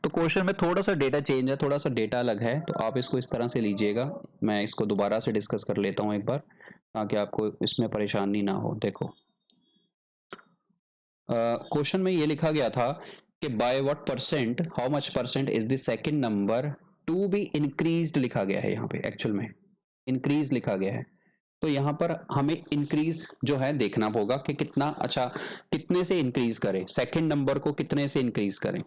तो क्वेश्चन में थोड़ा सा डेटा चेंज है, थोड़ा सा डेटा अलग है, तो आप इसको इस तरह से लीजिएगा। मैं इसको दोबारा से डिस्कस कर लेता हूँ एक बार ताकि आपको इसमें परेशानी ना हो। देखो क्वेश्चन में ये लिखा गया था कि bye what percent, how much percent is the second number to be increased लिखा गया है। यहाँ पे एक्चुअल में इंक्रीज लिखा गया है, तो यहाँ पर हमें इंक्रीज जो है देखना होगा कि कितना, अच्छा कितने से इंक्रीज करें, सेकंड नंबर को कितने से इंक्रीज करें,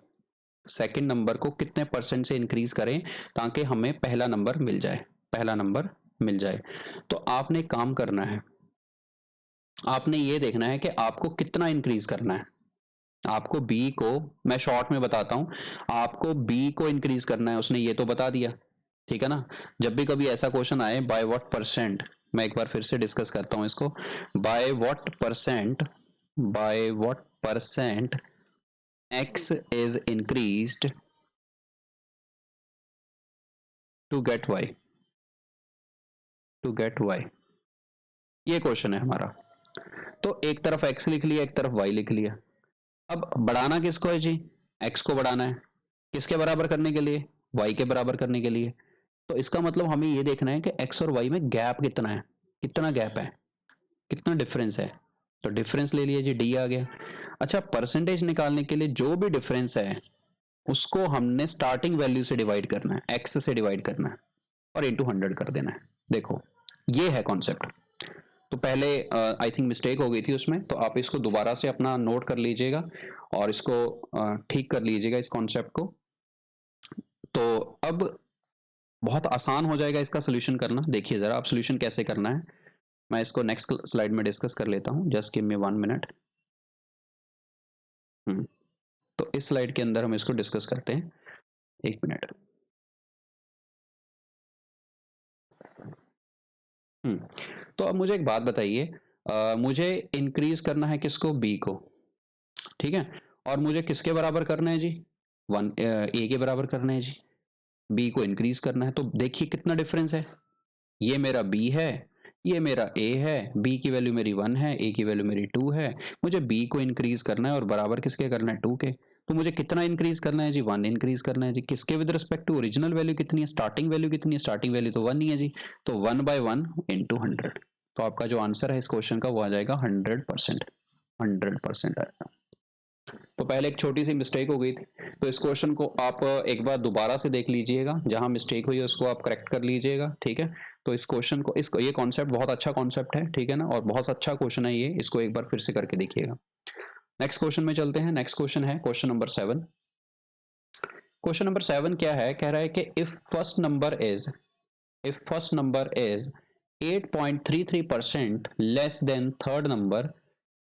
सेकंड नंबर को कितने परसेंट से इंक्रीज करें ताकि हमें पहला नंबर मिल जाए, पहला नंबर मिल जाए। तो आपने काम करना है, आपने ये देखना है कि आपको कितना इंक्रीज करना है। आपको बी को, मैं शॉर्ट में बताता हूं, आपको बी को इंक्रीज करना है, उसने ये तो बता दिया, ठीक है ना। जब भी कभी ऐसा क्वेश्चन आए बाय व्हाट परसेंट, मैं एक बार फिर से डिस्कस करता हूं इसको, by what percent, by what percent x is increased to get y, to get y, ये क्वेश्चन है हमारा। तो एक तरफ एक्स लिख लिया, एक तरफ वाई लिख लिया। अब बढ़ाना किसको है जी, एक्स को बढ़ाना है, किसके बराबर करने के लिए, वाई के बराबर करने के लिए। तो इसका मतलब हमें ये देखना है कि एक्स और वाई में गैप कितना है, कितना गैप है, कितना डिफरेंस है। तो डिफरेंस ले लिया जी, डी आ गया। अच्छा, परसेंटेज निकालने के लिए जो भी डिफरेंस है उसको हमने स्टार्टिंग वैल्यू से डिवाइड करना है, एक्स से डिवाइड करना है और इंटू 100 कर देना है। देखो ये है कॉन्सेप्ट। तो पहले आई थिंक मिस्टेक हो गई थी उसमें, तो आप इसको दोबारा से अपना नोट कर लीजिएगा और इसको ठीक कर लीजिएगा इस कॉन्सेप्ट को। तो अब बहुत आसान हो जाएगा इसका सोल्यूशन करना। देखिए जरा आप सोल्यूशन कैसे करना है, मैं इसको नेक्स्ट स्लाइड में डिस्कस कर लेता हूँ, जस्ट गिव मी 1 मिनट। तो इस स्लाइड के अंदर हम इसको डिस्कस करते हैं, 1 मिनट। तो अब मुझे एक बात बताइए, मुझे इंक्रीज करना है किसको, बी को, ठीक है। और मुझे किसके बराबर करना है जी, वन ए के बराबर करना है जी, बी को इंक्रीज करना है। तो देखिए कितना डिफरेंस है, ये मेरा बी है, ये मेरा ए है, बी की वैल्यू मेरी 1 है, ए की वैल्यू मेरी 2 है। मुझे बी को इंक्रीज करना है और बराबर किसके करना है, 2 के। तो मुझे कितना इंक्रीज करना है जी, 1 इंक्रीज करना है जी। किसके with respect to, original value कितनी है, स्टार्टिंग वैल्यू कितनी है, स्टार्टिंग वैल्यू तो 1 ही है जी। तो 1/1 इंटू 100। तो आपका जो आंसर है इस क्वेश्चन का वो आ जाएगा 100%, 100% आएगा। तो पहले एक छोटी सी मिस्टेक हो गई थी, तो इस क्वेश्चन को आप एक बार दोबारा से देख लीजिएगा, जहां मिस्टेक हुई है उसको आप करेक्ट कर लीजिएगा, ठीक है। तो इस क्वेश्चन को, इसको, ये कॉन्सेप्ट बहुत अच्छा कॉन्सेप्ट है, ठीक है ना, और बहुत अच्छा क्वेश्चन है ये, इसको एक बार फिर से करके देखिएगा। नेक्स्ट क्वेश्चन में चलते हैं। नेक्स्ट क्वेश्चन है क्वेश्चन नंबर 7। क्वेश्चन नंबर 7 क्या है, कह रहा है कि if first number is 8.33% less than third number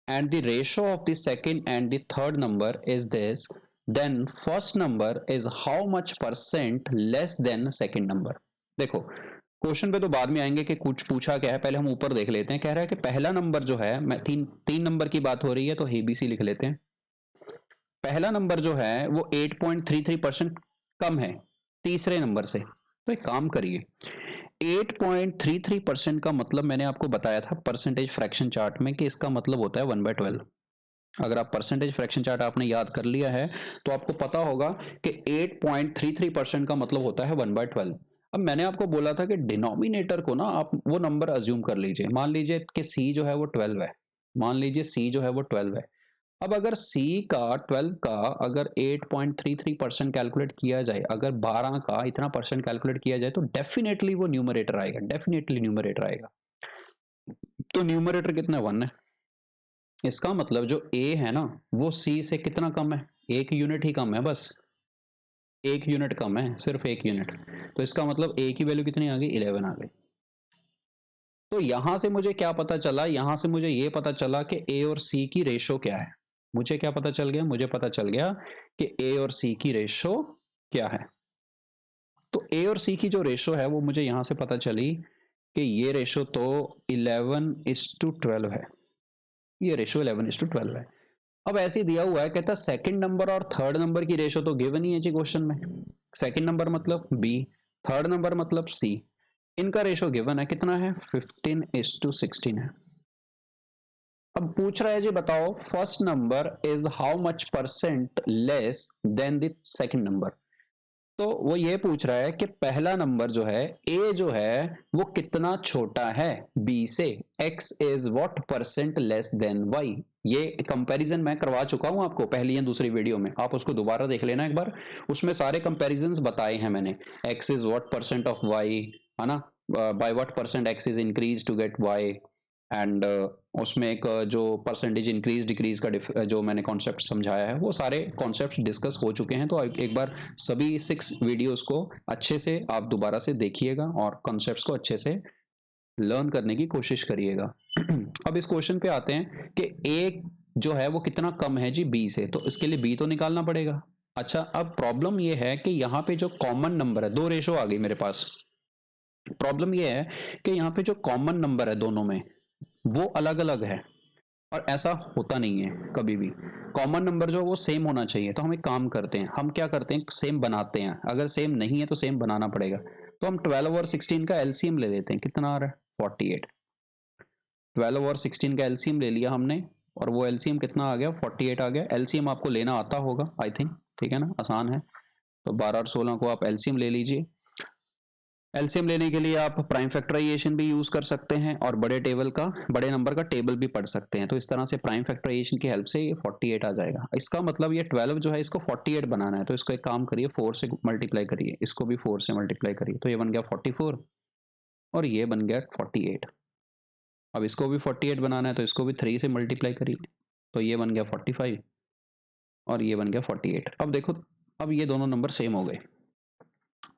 and the ratio of the second and the third number is this, then first number is how much percent less than second number। देखो question पे तो बाद में आएंगे कि कुछ पूछा क्या है, पहले हम ऊपर देख लेते हैं। कह रहा है कि पहला नंबर जो है, मैं तीन नंबर की बात हो रही है तो एबीसी लिख लेते हैं। पहला नंबर जो है वो 8.33% कम है तीसरे नंबर से। तो एक काम करिए, 8.33% का मतलब मैंने आपको बताया था परसेंटेज फ्रैक्शन चार्ट में कि इसका मतलब होता है 1/12। अगर आप परसेंटेज फ्रैक्शन चार्ट आपने याद कर लिया है तो आपको पता होगा कि 8.33% का मतलब होता है 1/12। अब मैंने आपको बोला था कि डिनोमिनेटर को ना आप वो नंबर अज्यूम कर लीजिए, मान लीजिए कि सी जो है वो 12 है, मान लीजिए सी जो है वो 12 है। अब अगर C का 12 का अगर 8.33% कैलकुलेट किया जाए, अगर 12 का इतना परसेंट कैलकुलेट किया जाए तो डेफिनेटली वो न्यूमरेटर आएगा, डेफिनेटली न्यूमरेटर आएगा। तो न्यूमरेटर कितना, 1 है। इसका मतलब जो A है ना वो C से कितना कम है, 1 यूनिट ही कम है, बस 1 यूनिट कम है, सिर्फ 1 यूनिट। तो इसका मतलब A की वैल्यू कितनी आ गई, 11 आ गई। तो यहां से मुझे क्या पता चला, यहां से मुझे ये पता चला कि A और C की रेशो क्या है। मुझे क्या पता चल गया, मुझे पता चल गया कि A और C की रेशो क्या है। तो A और C की जो रेशो है वो मुझे यहां से पता चली कि ये रेशो तो 11:12 है, ये रेशो 11:12 है। अब ऐसे ही दिया हुआ है, कहता सेकंड नंबर और थर्ड नंबर की रेशो तो गिवन ही है जी क्वेश्चन में। सेकंड नंबर मतलब B, थर्ड नंबर मतलब C, इनका रेशो गिवन है, कितना है, 15:16 है। अब पूछ रहा है जी बताओ first number is how much percent less than the second number. तो वो ये पूछ रहा है कि पहला नंबर जो है ए जो है वो कितना छोटा है बी से, x is what percent less than y। ये कंपैरिजन मैं करवा चुका हूं आपको पहली या दूसरी वीडियो में, आप उसको दोबारा देख लेना एक बार, उसमें सारे कंपैरिजंस बताए हैं मैंने। x is what percent of y, है ना, by what percent x is increase to get y, and उसमें एक जो परसेंटेज इंक्रीज डिक्रीज का जो मैंने कॉन्सेप्ट समझाया है वो सारे कॉन्सेप्ट डिस्कस हो चुके हैं। तो एक बार सभी 6 वीडियोस को अच्छे से आप दोबारा से देखिएगा और कॉन्सेप्ट्स को अच्छे से लर्न करने की कोशिश करिएगा। अब इस क्वेश्चन पे आते हैं कि ए जो है वो कितना कम है जी बी से, तो इसके लिए बी तो निकालना पड़ेगा। अच्छा, अब प्रॉब्लम ये है कि यहाँ पे जो कॉमन नंबर है, दो रेशो आ गई मेरे पास। प्रॉब्लम ये है कि यहाँ पे जो कॉमन नंबर है दोनों में वो अलग अलग है, और ऐसा होता नहीं है कभी भी। कॉमन नंबर जो है वो सेम होना चाहिए। तो हम एक काम करते हैं, हम क्या करते हैं, सेम बनाते हैं। अगर सेम नहीं है तो सेम बनाना पड़ेगा। तो हम 12 और 16 का एलसीएम ले लेते हैं। कितना आ रहा है? 48। 12 और 16 का एलसीएम ले लिया हमने, और वो एलसीएम कितना आ गया? 48 आ गया। एलसीएम आपको लेना आता होगा आई थिंक, ठीक है ना, आसान है। तो 12 और 16 को आप एलसीएम ले लीजिए। एलसीएम लेने के लिए आप प्राइम फैक्टराइजेशन भी यूज कर सकते हैं, और बड़े नंबर का टेबल भी पढ़ सकते हैं। तो इस तरह से प्राइम फैक्टराइजेशन की हेल्प से ये 48 आ जाएगा। इसका मतलब ये 12 जो है इसको 48 बनाना है, तो इसको एक काम करिए, 4 से मल्टीप्लाई करिए, इसको भी 4 से मल्टीप्लाई करिए, तो ये बन गया 44 और ये बन गया 48। अब इसको भी 48 बनाना है, तो इसको भी 3 से मल्टीप्लाई करिए, तो ये बन गया 45 और ये बन गया 48। अब देखो, अब ये दोनों नंबर सेम हो गए।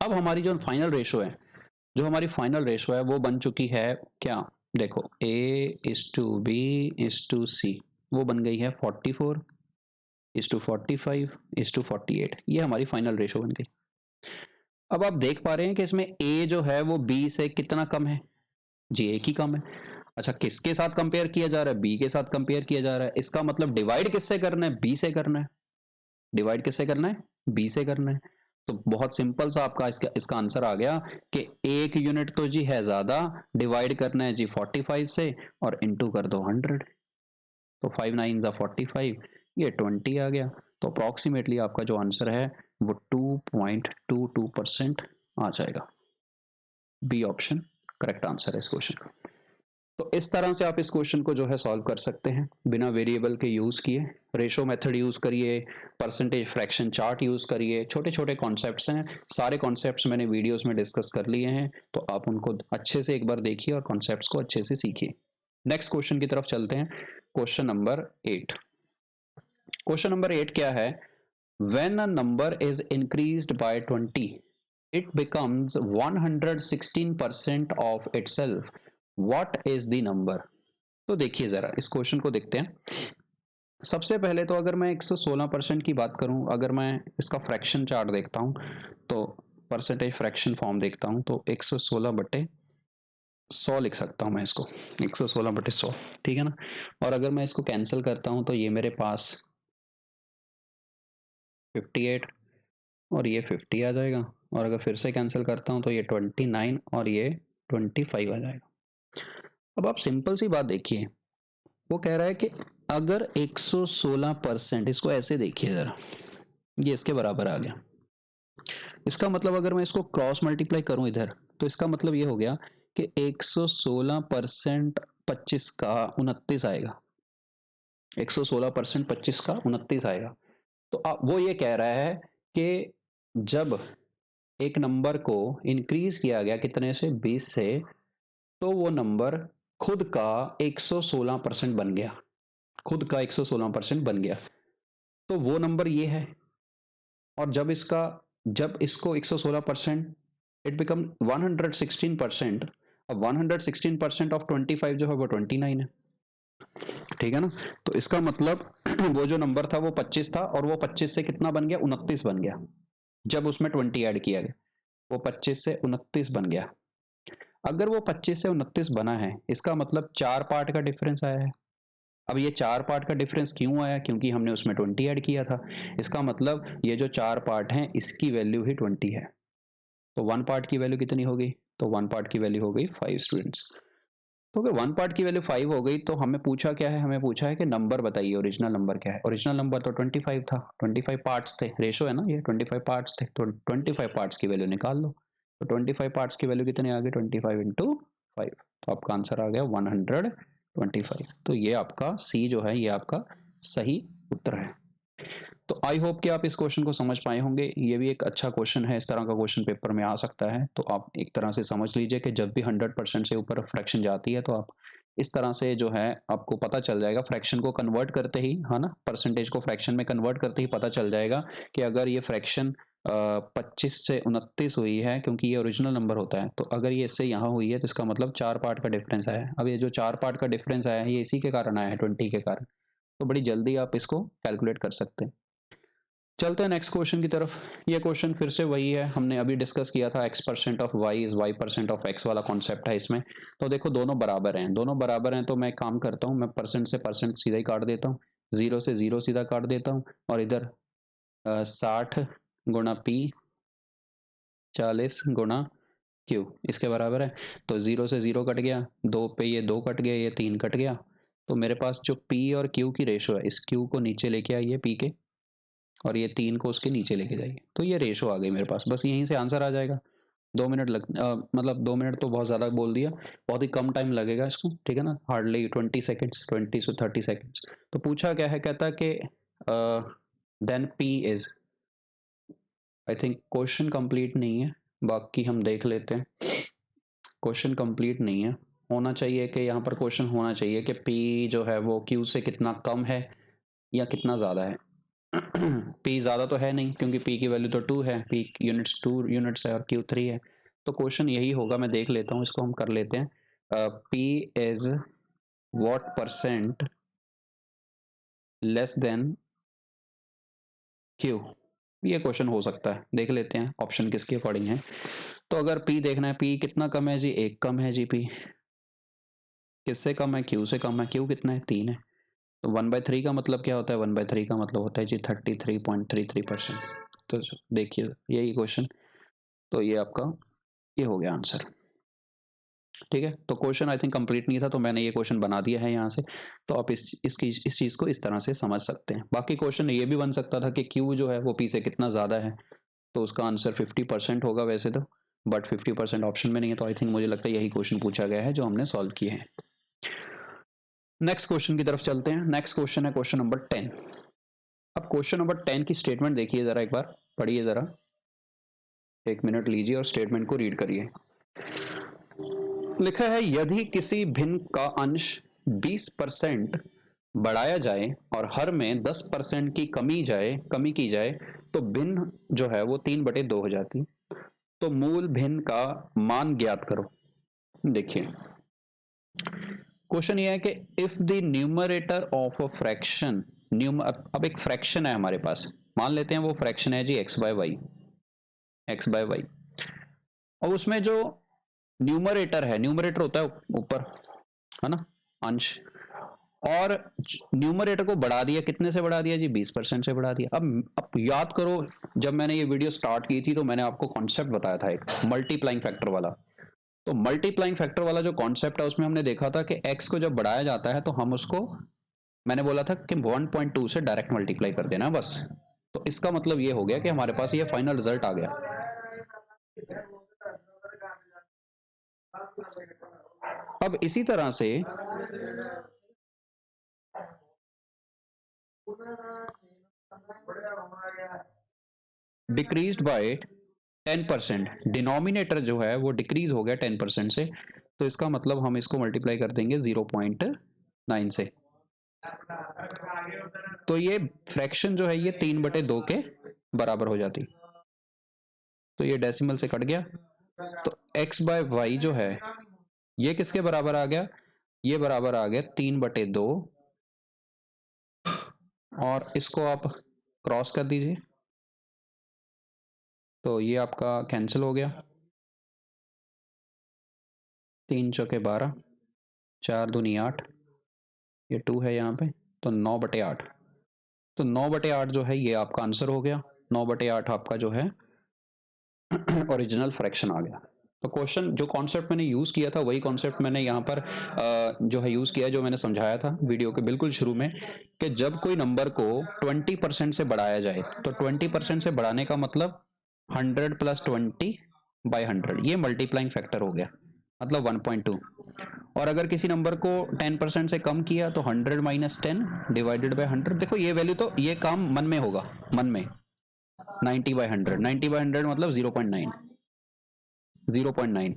अब हमारी जो फाइनल रेशो है, वो बन चुकी है क्या? देखो, A is to B is to C, वो बन गई है 44 इज टू 45 इज टू 48। ये हमारी फाइनल रेशो बन गई। अब आप देख पा रहे हैं कि इसमें A जो है वो B से कितना कम है जी? एक ही कम है। अच्छा, किसके साथ कंपेयर किया जा रहा है? B के साथ कंपेयर किया जा रहा है। इसका मतलब डिवाइड किससे करना है? B से करना है। डिवाइड किससे करना है? B से करना है। तो बहुत सिंपल सा आपका इसका आंसर आ गया कि एक यूनिट तो जी है ज्यादा, डिवाइड करना है जी 45 से और इनटू कर दो 100। तो 5 9 जा 45, ये 20 आ गया। तो अप्रॉक्सीमेटली आपका जो आंसर है वो 2.22% आ जाएगा। बी ऑप्शन करेक्ट आंसर है इस क्वेश्चन का। तो इस तरह से आप इस क्वेश्चन को जो है सॉल्व कर सकते हैं बिना वेरिएबल के यूज किए। रेशो मेथड यूज करिए, परसेंटेज फ्रैक्शन चार्ट यूज करिए। छोटे छोटे कॉन्सेप्ट्स हैं, सारे कॉन्सेप्ट्स मैंने वीडियोस में डिस्कस कर लिए हैं, तो आप उनको अच्छे से एक बार देखिए और कॉन्सेप्ट्स को अच्छे से सीखिए। नेक्स्ट क्वेश्चन की तरफ चलते हैं। Question number 8। क्वेश्चन नंबर 8 क्या है? When a number is increased bye 20 it becomes 116% of itself, what is the number? तो देखिए जरा इस क्वेश्चन को देखते हैं। सबसे पहले तो अगर मैं 116% की बात करूं, अगर मैं इसका फ्रैक्शन चार्ट देखता हूं, तो परसेंटेज फ्रैक्शन फॉर्म देखता हूं, तो 116 बटे 100 लिख सकता हूं मैं इसको। 116 बटे 100, ठीक है ना। और अगर मैं इसको कैंसिल करता हूं तो ये मेरे पास 58 और ये 50 आ जाएगा। और अगर फिर से कैंसिल करता हूं तो ये 29 और ये 25 आ जाएगा। अब आप सिंपल सी बात देखिए, वो कह रहा है कि अगर 116%, इसको ऐसे देखिए जरा, ये इसके बराबर आ गया। इसका मतलब अगर मैं इसको क्रॉस मल्टीप्लाई करूं इधर, तो इसका मतलब ये हो गया कि 116% 25 का 29 आएगा। 116% 25 का 29 आएगा। तो वो ये कह रहा है कि जब एक नंबर को इंक्रीज किया गया कितने से? 20 से, तो वो नंबर खुद का 116% बन गया। खुद का 116% बन गया, तो वो नंबर ये है। और जब इसको 116%, इट बिकम 116%। अब 116% ऑफ 25 जो है वो 29 है, ठीक है ना। तो इसका मतलब वो जो नंबर था वो 25 था, और वो 25 से कितना बन गया? 29 बन गया। जब उसमें 20 ऐड किया गया, वो 25 से 29 बन गया। अगर वो 25 से 29 बना है, इसका मतलब 4 पार्ट का डिफरेंस आया है। अब ये 4 पार्ट का डिफरेंस क्यों आया? क्योंकि हमने उसमें 20 ऐड किया था। इसका मतलब ये जो 4 पार्ट हैं इसकी वैल्यू ही 20 है। तो 1 पार्ट की वैल्यू कितनी हो गई? तो 1 पार्ट की वैल्यू हो गई 5 स्टूडेंट्स। तो अगर 1 पार्ट की वैल्यू 5 हो गई, तो हमें पूछा क्या है? हमें पूछा है कि नंबर बताइए, ओरिजिनल नंबर क्या है। ओरिजिनल नंबर तो 25 था, 25 पार्ट्स थे, रेशो है ना ये, 25 पार्ट्स थे, तो 25 पार्ट्स की वैल्यू निकाल लो। तो 25 पार्ट्स की वैल्यू कितनी आ गई? 25 इंटू 5, तो आपका आंसर आ गया 125। तो ये आपका सी जो है ये आपका सही उत्तर है। तो आई होप कि आप इस क्वेश्चन को समझ पाए होंगे। ये भी एक अच्छा क्वेश्चन है, इस तरह का क्वेश्चन पेपर में आ सकता है। तो आप एक तरह से समझ लीजिए कि जब भी 100% से ऊपर फ्रैक्शन जाती है, तो आप इस तरह से जो है आपको पता चल जाएगा, फ्रैक्शन को कन्वर्ट करते ही, है ना, परसेंटेज को फ्रैक्शन में कन्वर्ट करते ही पता चल जाएगा कि अगर ये फ्रैक्शन 25 से 29 हुई है, क्योंकि ये ओरिजिनल नंबर होता है। तो अगर ये इससे यहाँ हुई है तो इसका मतलब 4 पार्ट का डिफरेंस आया है। अब ये जो 4 पार्ट का डिफरेंस आया है ये इसी के कारण आया है, 20 के कारण। तो बड़ी जल्दी आप इसको कैलकुलेट कर सकते हैं। चलते हैं नेक्स्ट क्वेश्चन की तरफ। ये क्वेश्चन फिर से वही है, हमने अभी डिस्कस किया था, x% of y is y% of x वाला कॉन्सेप्ट है इसमें। तो देखो दोनों बराबर हैं, दोनों बराबर हैं, तो मैं काम करता हूँ, मैं परसेंट से परसेंट सीधा ही काट देता हूँ, 0 से 0 सीधा काट देता हूँ, और इधर 60 गुणा p 40 गुणा q इसके बराबर है। तो 0 से 0 कट गया, 2 पे ये 2 कट गया, ये 3 कट गया। तो मेरे पास जो p और q की रेशो है, इस q को नीचे लेके आइए p के, और ये 3 को उसके नीचे लेके जाइए, तो ये रेशो आ गई मेरे पास। बस यहीं से आंसर आ जाएगा। 2 मिनट मतलब 2 मिनट तो बहुत ज़्यादा बोल दिया, बहुत ही कम टाइम लगेगा इसको, ठीक है ना, हार्डली 20 सेकेंड्स, 20 से 30 सेकेंड्स। तो पूछा क्या है, कहता कि then p is, I think question complete नहीं है, बाकी हम देख लेते हैं। क्वेश्चन कंप्लीट नहीं है, होना चाहिए कि यहाँ पर क्वेश्चन होना चाहिए कि p जो है वो q से कितना कम है या कितना ज़्यादा है। p ज़्यादा तो है नहीं, क्योंकि p की वैल्यू तो 2 है, p यूनिट्स 2 यूनिट्स है और q 3 है। तो क्वेश्चन यही होगा, मैं देख लेता हूँ, इसको हम कर लेते हैं। p is what percent less than q, ये क्वेश्चन हो सकता है, देख लेते हैं ऑप्शन किसके अकॉर्डिंग है। तो अगर p देखना है, p कितना कम है जी, 1 कम है जी, p किससे कम है, q से कम है, q कितना है, 3 है। तो 1/3 का मतलब क्या होता है, 1/3 का मतलब होता है जी 33.33%। तो देखिए यही क्वेश्चन, तो ये आपका ये हो गया आंसर, ठीक है। तो क्वेश्चन आई थिंक कंप्लीट नहीं था, तो मैंने ये क्वेश्चन बना दिया है यहाँ से। तो आप इस चीज़ को इस तरह से समझ सकते हैं। बाकी क्वेश्चन ये भी बन सकता था कि Q जो है वो P से कितना ज़्यादा है, तो उसका आंसर 50% होगा वैसे तो, बट 50% ऑप्शन में नहीं है। तो आई थिंक मुझे लगता है यही क्वेश्चन पूछा गया है जो हमने सॉल्व किए हैं। नेक्स्ट क्वेश्चन की तरफ चलते हैं। नेक्स्ट क्वेश्चन है क्वेश्चन नंबर 10। अब क्वेश्चन नंबर 10 की स्टेटमेंट देखिए जरा, एक बार पढ़िए जरा, 1 मिनट लीजिए और स्टेटमेंट को रीड करिए। लिखा है, यदि किसी भिन्न का अंश 20% बढ़ाया जाए और हर में 10% की कमी की जाए तो भिन्न जो है वो 3/2 हो जाती। तो मूल भिन्न का मान ज्ञात करो। देखिए क्वेश्चन ये है कि if the numerator of a fraction, अब एक फ्रैक्शन है हमारे पास, मान लेते हैं वो फ्रैक्शन है जी x/y, और उसमें जो न्यूमरेटर है, न्यूमरेटर होता है ऊपर, है ना, अंश, और न्यूमरेटर को बढ़ा दिया, कितने से बढ़ा दिया जी, 20% से बढ़ा दिया। अब याद करो, जब मैंने ये वीडियो स्टार्ट की थी तो मैंने आपको कॉन्सेप्ट बताया था एक मल्टीप्लाइंग फैक्टर वाला। तो मल्टीप्लाइंग फैक्टर वाला जो कॉन्सेप्ट है उसमें हमने देखा था कि x को जब बढ़ाया जाता है तो हम उसको, मैंने बोला था कि 1.2 से डायरेक्ट मल्टीप्लाई कर देना बस। तो इसका मतलब ये हो गया कि हमारे पास ये फाइनल रिजल्ट आ गया। अब इसी तरह से डिक्रीज्ड बाय 10%, डिनोमिनेटर जो है वो डिक्रीज हो गया 10% से, तो इसका मतलब हम इसको मल्टीप्लाई कर देंगे 0.9 से। तो ये फ्रैक्शन जो है ये 3/2 के बराबर हो जाती। तो ये डेसिमल से कट गया, तो x/y जो है ये किसके बराबर आ गया, ये बराबर आ गया 3/2, और इसको आप क्रॉस कर दीजिए तो ये आपका कैंसिल हो गया, 3 चौके 12, 4 दूनी 8, ये 2 है यहाँ पे, तो 9/8। तो 9/8 जो है ये आपका आंसर हो गया, 9/8 आपका जो है ओरिजिनल फ्रैक्शन आ गया। तो क्वेश्चन जो कॉन्सेप्ट मैंने यूज़ किया था वही कॉन्सेप्ट मैंने यहाँ पर जो है यूज़ किया, जो मैंने समझाया था वीडियो के बिल्कुल शुरू में, कि जब कोई नंबर को 20% से बढ़ाया जाए तो 20% से बढ़ाने का मतलब 100 + 20/100, ये मल्टीप्लाइंग फैक्टर हो गया, मतलब 1.2। और अगर किसी नंबर को 10% से कम किया तो 100 - 10 / 100। देखो ये वैल्यू तो ये काम मन में होगा, मन में 90/100, 90/100 मतलब 0.9।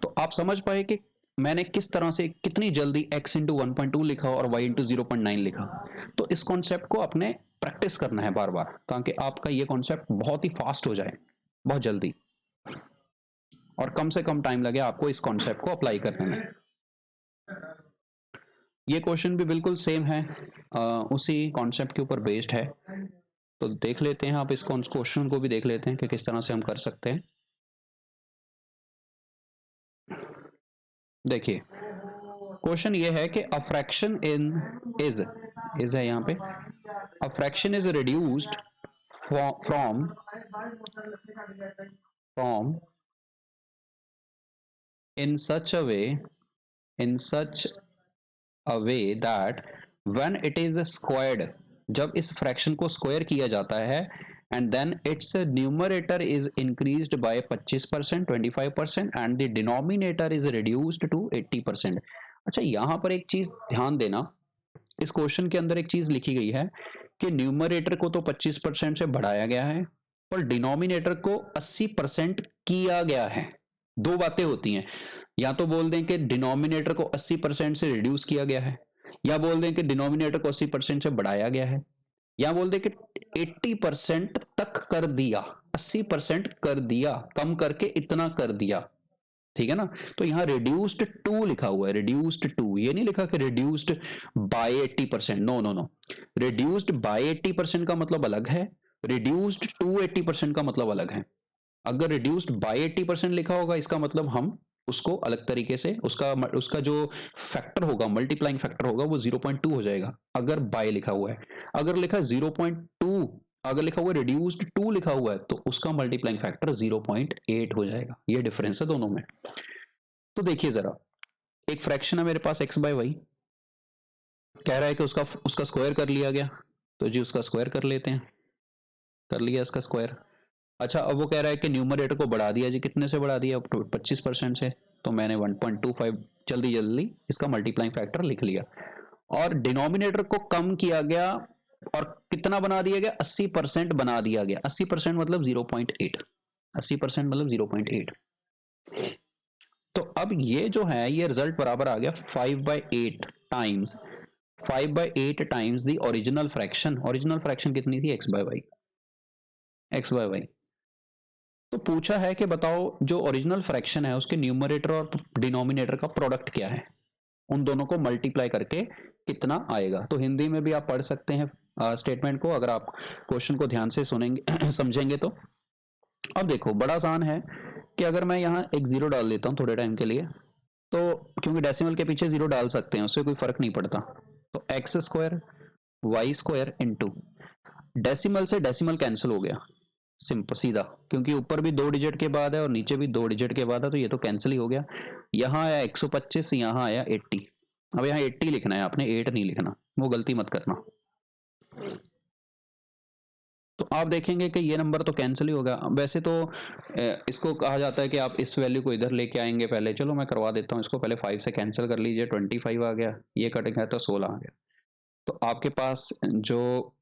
तो आप समझ पाए कि मैंने किस तरह से कितनी जल्दी x × 1.2 लिखा और y × 0.9 लिखा। तो इस कॉन्सेप्ट को अपने प्रैक्टिस करना है बार बार, ताकि आपका ये कॉन्सेप्ट बहुत ही फास्ट हो जाए, बहुत जल्दी, और कम से कम टाइम लगे आपको इस कॉन्सेप्ट को अप्लाई करने में। ये क्वेश्चन भी बिल्कुल सेम है, उसी कॉन्सेप्ट के ऊपर बेस्ड है। तो देख लेते हैं, आप इस क्वेश्चन को भी देख लेते हैं कि किस तरह से हम कर सकते हैं। देखिए क्वेश्चन ये है कि अ फ्रैक्शन इन इज है यहाँ पे, a fraction is reduced from in such a way that when it is squared, जब इस फ्रैक्शन को स्क्वायर किया जाता है, and then its numerator is increased by 25%, 25% and the denominator is reduced to 80%। अच्छा यहाँ पर एक चीज ध्यान देना, इस क्वेश्चन के अंदर एक चीज लिखी गई है कि न्यूमरेटर को तो 25% से बढ़ाया गया है, पर डिनोमिनेटर को 80% किया गया है। दो बातें होती हैं, या तो बोल दें कि डिनोमिनेटर को 80% से रिड्यूस किया गया है, या बोल दें कि डिनोमिनेटर को 80% से बढ़ाया गया है, या बोल दें कि 80% तक कर दिया, 80% कर दिया, कम करके इतना कर दिया, ठीक है ना। तो यहाँ रिड्यूस्ड टू लिखा हुआ है, रिड्यूस्ड टू, ये नहीं लिखा कि reduced by 80%, no no no, reduced by 80% का मतलब अलग है, रिड्यूस्ड टू 80% का मतलब अलग है। अगर रिड्यूस्ड बाय 80% लिखा होगा, इसका मतलब हम उसको अलग तरीके से, उसका जो फैक्टर होगा, मल्टीप्लाइंग फैक्टर होगा, वो 0.2 हो जाएगा अगर बाय लिखा हुआ है। अगर लिखा 0.2, अगर लिखा हुआ रिड्यूस्ड टू लिखा हुआ है, तो उसका मल्टीप्लाइंग फैक्टर 0.8 हो जाएगा। ये डिफरेंस है दोनों में। तो देखिए जरा, एक फ्रैक्शन है मेरे पास x बाय वाई, कह रहा है कि उसका स्क्वायर कर लिया गया, तो जी उसका स्क्वायर कर लेते हैं, कर लिया इसका स्क्वायर। अच्छा, अब वो कह रहा है कि न्यूमरेटर को बढ़ा दिया जी, कितने से बढ़ा दिया, 25% से, तो मैंने 1.25 जल्दी जल्दी इसका मल्टीप्लाइंग फैक्टर लिख लिया। और डिनोमिनेटर को कम किया गया, और कितना बना दिया गया, 80% बना दिया गया। 80% मतलब 0.8, 80% मतलब 0.8। तो अब ये जो है, ये रिजल्ट बराबर आ गया 5/8 times, 5/8 times the original fraction. Original fraction कितनी थी, x बाय वाई, x बाय वाई। तो पूछा है कि बताओ जो ओरिजिनल फ्रैक्शन है उसके न्यूमरेटर और डिनोमिनेटर का प्रोडक्ट क्या है, उन दोनों को मल्टीप्लाई करके कितना आएगा। तो हिंदी में भी आप पढ़ सकते हैं स्टेटमेंट को, अगर आप क्वेश्चन को ध्यान से सुनेंगे समझेंगे तो। अब देखो बड़ा आसान है कि अगर मैं यहाँ एक जीरो डाल देता हूँ थोड़े टाइम के लिए, तो क्योंकि डेसिमल के पीछे जीरो डाल सकते हैं, उससे कोई फर्क नहीं पड़ता, तो x square y square into, decimal से डेसिमल कैंसिल हो गया, सिंपल सीधा, क्योंकि ऊपर भी 2 डिजिट के बाद है और नीचे भी 2 डिजिट के बाद है, तो ये तो कैंसिल ही हो गया। यहाँ आया 125, यहाँ आया 80। अब यहाँ 80 लिखना है आपने, 8 नहीं लिखना, वो गलती मत करना। तो आप देखेंगे कि ये नंबर तो कैंसिल ही होगा। वैसे तो इसको कहा जाता है कि आप इस वैल्यू को इधर लेके आएंगे पहले, चलो मैं करवा देता हूँ इसको, पहले 5 से कैंसिल कर लीजिए, 25 आ गया, ये कट गया तो 16 आ गया। तो आपके पास जो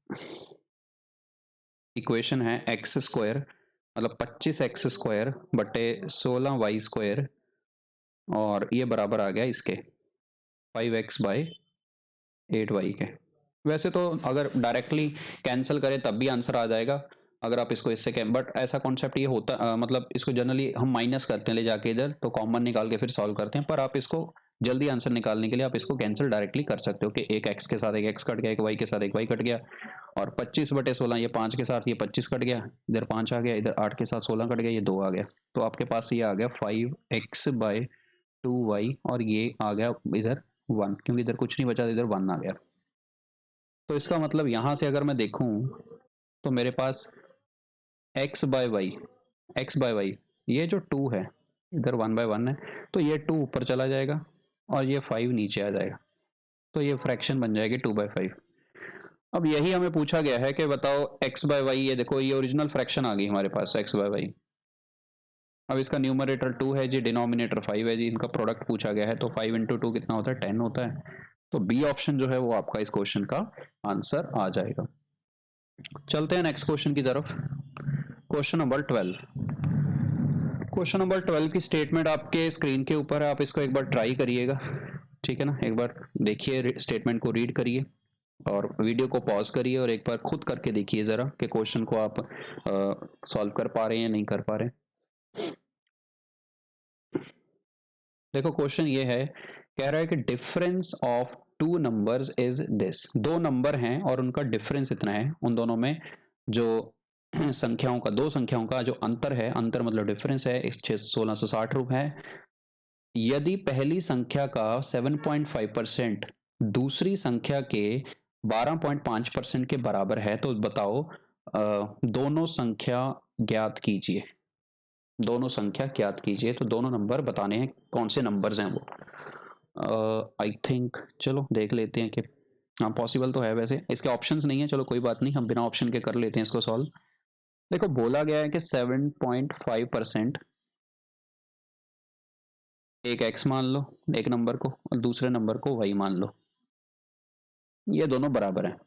इक्वेशन है एक्स स्क्वायर मतलब 25x स्क्वायर बटे 16y स्क्वायर, और ये बराबर आ गया इसके 5x बाई 8y के। वैसे तो अगर डायरेक्टली कैंसिल करें तब भी आंसर आ जाएगा, अगर आप इसको इससे कैं, बट ऐसा कॉन्सेप्ट ये होता मतलब इसको जनरली हम माइनस करते हैं ले जाके इधर, तो कॉमन निकाल के फिर सॉल्व करते हैं। पर आप इसको जल्दी आंसर निकालने के लिए आप इसको कैंसिल डायरेक्टली कर सकते हो कि एक x के साथ एक x कट गया, एक y के साथ एक y कट गया, और 25/16 ये 5 के साथ ये 25 कट गया, इधर 5 आ गया, इधर 8 के साथ 16 कट गया, ये 2 आ गया। तो आपके पास ये आ गया 5x/2y, और ये आ गया इधर 1, क्योंकि इधर कुछ नहीं बचा, इधर 1 आ गया। तो इसका मतलब यहाँ से अगर मैं देखूँ तो मेरे पास x/y, ये जो 2 है, इधर 1/1 है, तो ये 2 ऊपर चला जाएगा और ये 5 नीचे आ जाएगा, तो ये फ्रैक्शन बन जाएगी 2/5। अब यही हमें पूछा गया है कि बताओ x/y, ये देखो ये ओरिजिनल फ्रैक्शन आ गई हमारे पास x/y। अब इसका न्यूमरेटर 2 है जी, डिनोमिनेटर 5 है जी, इनका प्रोडक्ट पूछा गया है, तो 5 × 2 कितना होता है, 10 होता है। तो बी ऑप्शन जो है वो आपका इस क्वेश्चन का आंसर आ जाएगा। चलते हैं नेक्स्ट क्वेश्चन की तरफ। Question number 12। क्वेश्चन नंबर 12 की स्टेटमेंट आपके स्क्रीन के ऊपर है, आप इसको एक बार ट्राई करिएगा, ठीक है ना, एक बार देखिए, स्टेटमेंट को रीड करिए। और वीडियो को पॉज करिए और एक बार खुद करके देखिए ज़रा कि क्वेश्चन को आप सॉल्व कर पा रहे हैं या नहीं कर पा रहे। देखो क्वेश्चन ये है, कह रहा है कि difference of two numbers is this. दो नंबर हैं और उनका डिफरेंस इतना है, उन दोनों में जो संख्याओं का, दो संख्याओं का जो अंतर है, अंतर मतलब डिफरेंस है, इस 1660 रूप है। यदि पहली संख्या का 7.5% दूसरी संख्या के 12.5% के बराबर है तो बताओ दोनों संख्या ज्ञात कीजिए। दोनों संख्या ज्ञात कीजिए, तो दोनों नंबर बताने हैं, कौन से नंबर्स हैं वो। आई थिंक चलो देख लेते हैं कि हाँ पॉसिबल तो है, वैसे इसके ऑप्शंस नहीं है, चलो कोई बात नहीं, हम बिना ऑप्शन के कर लेते हैं इसको सॉल्व। देखो बोला गया है कि 7.5% एक x मान लो एक नंबर को और दूसरे नंबर को y मान लो, ये दोनों बराबर हैं।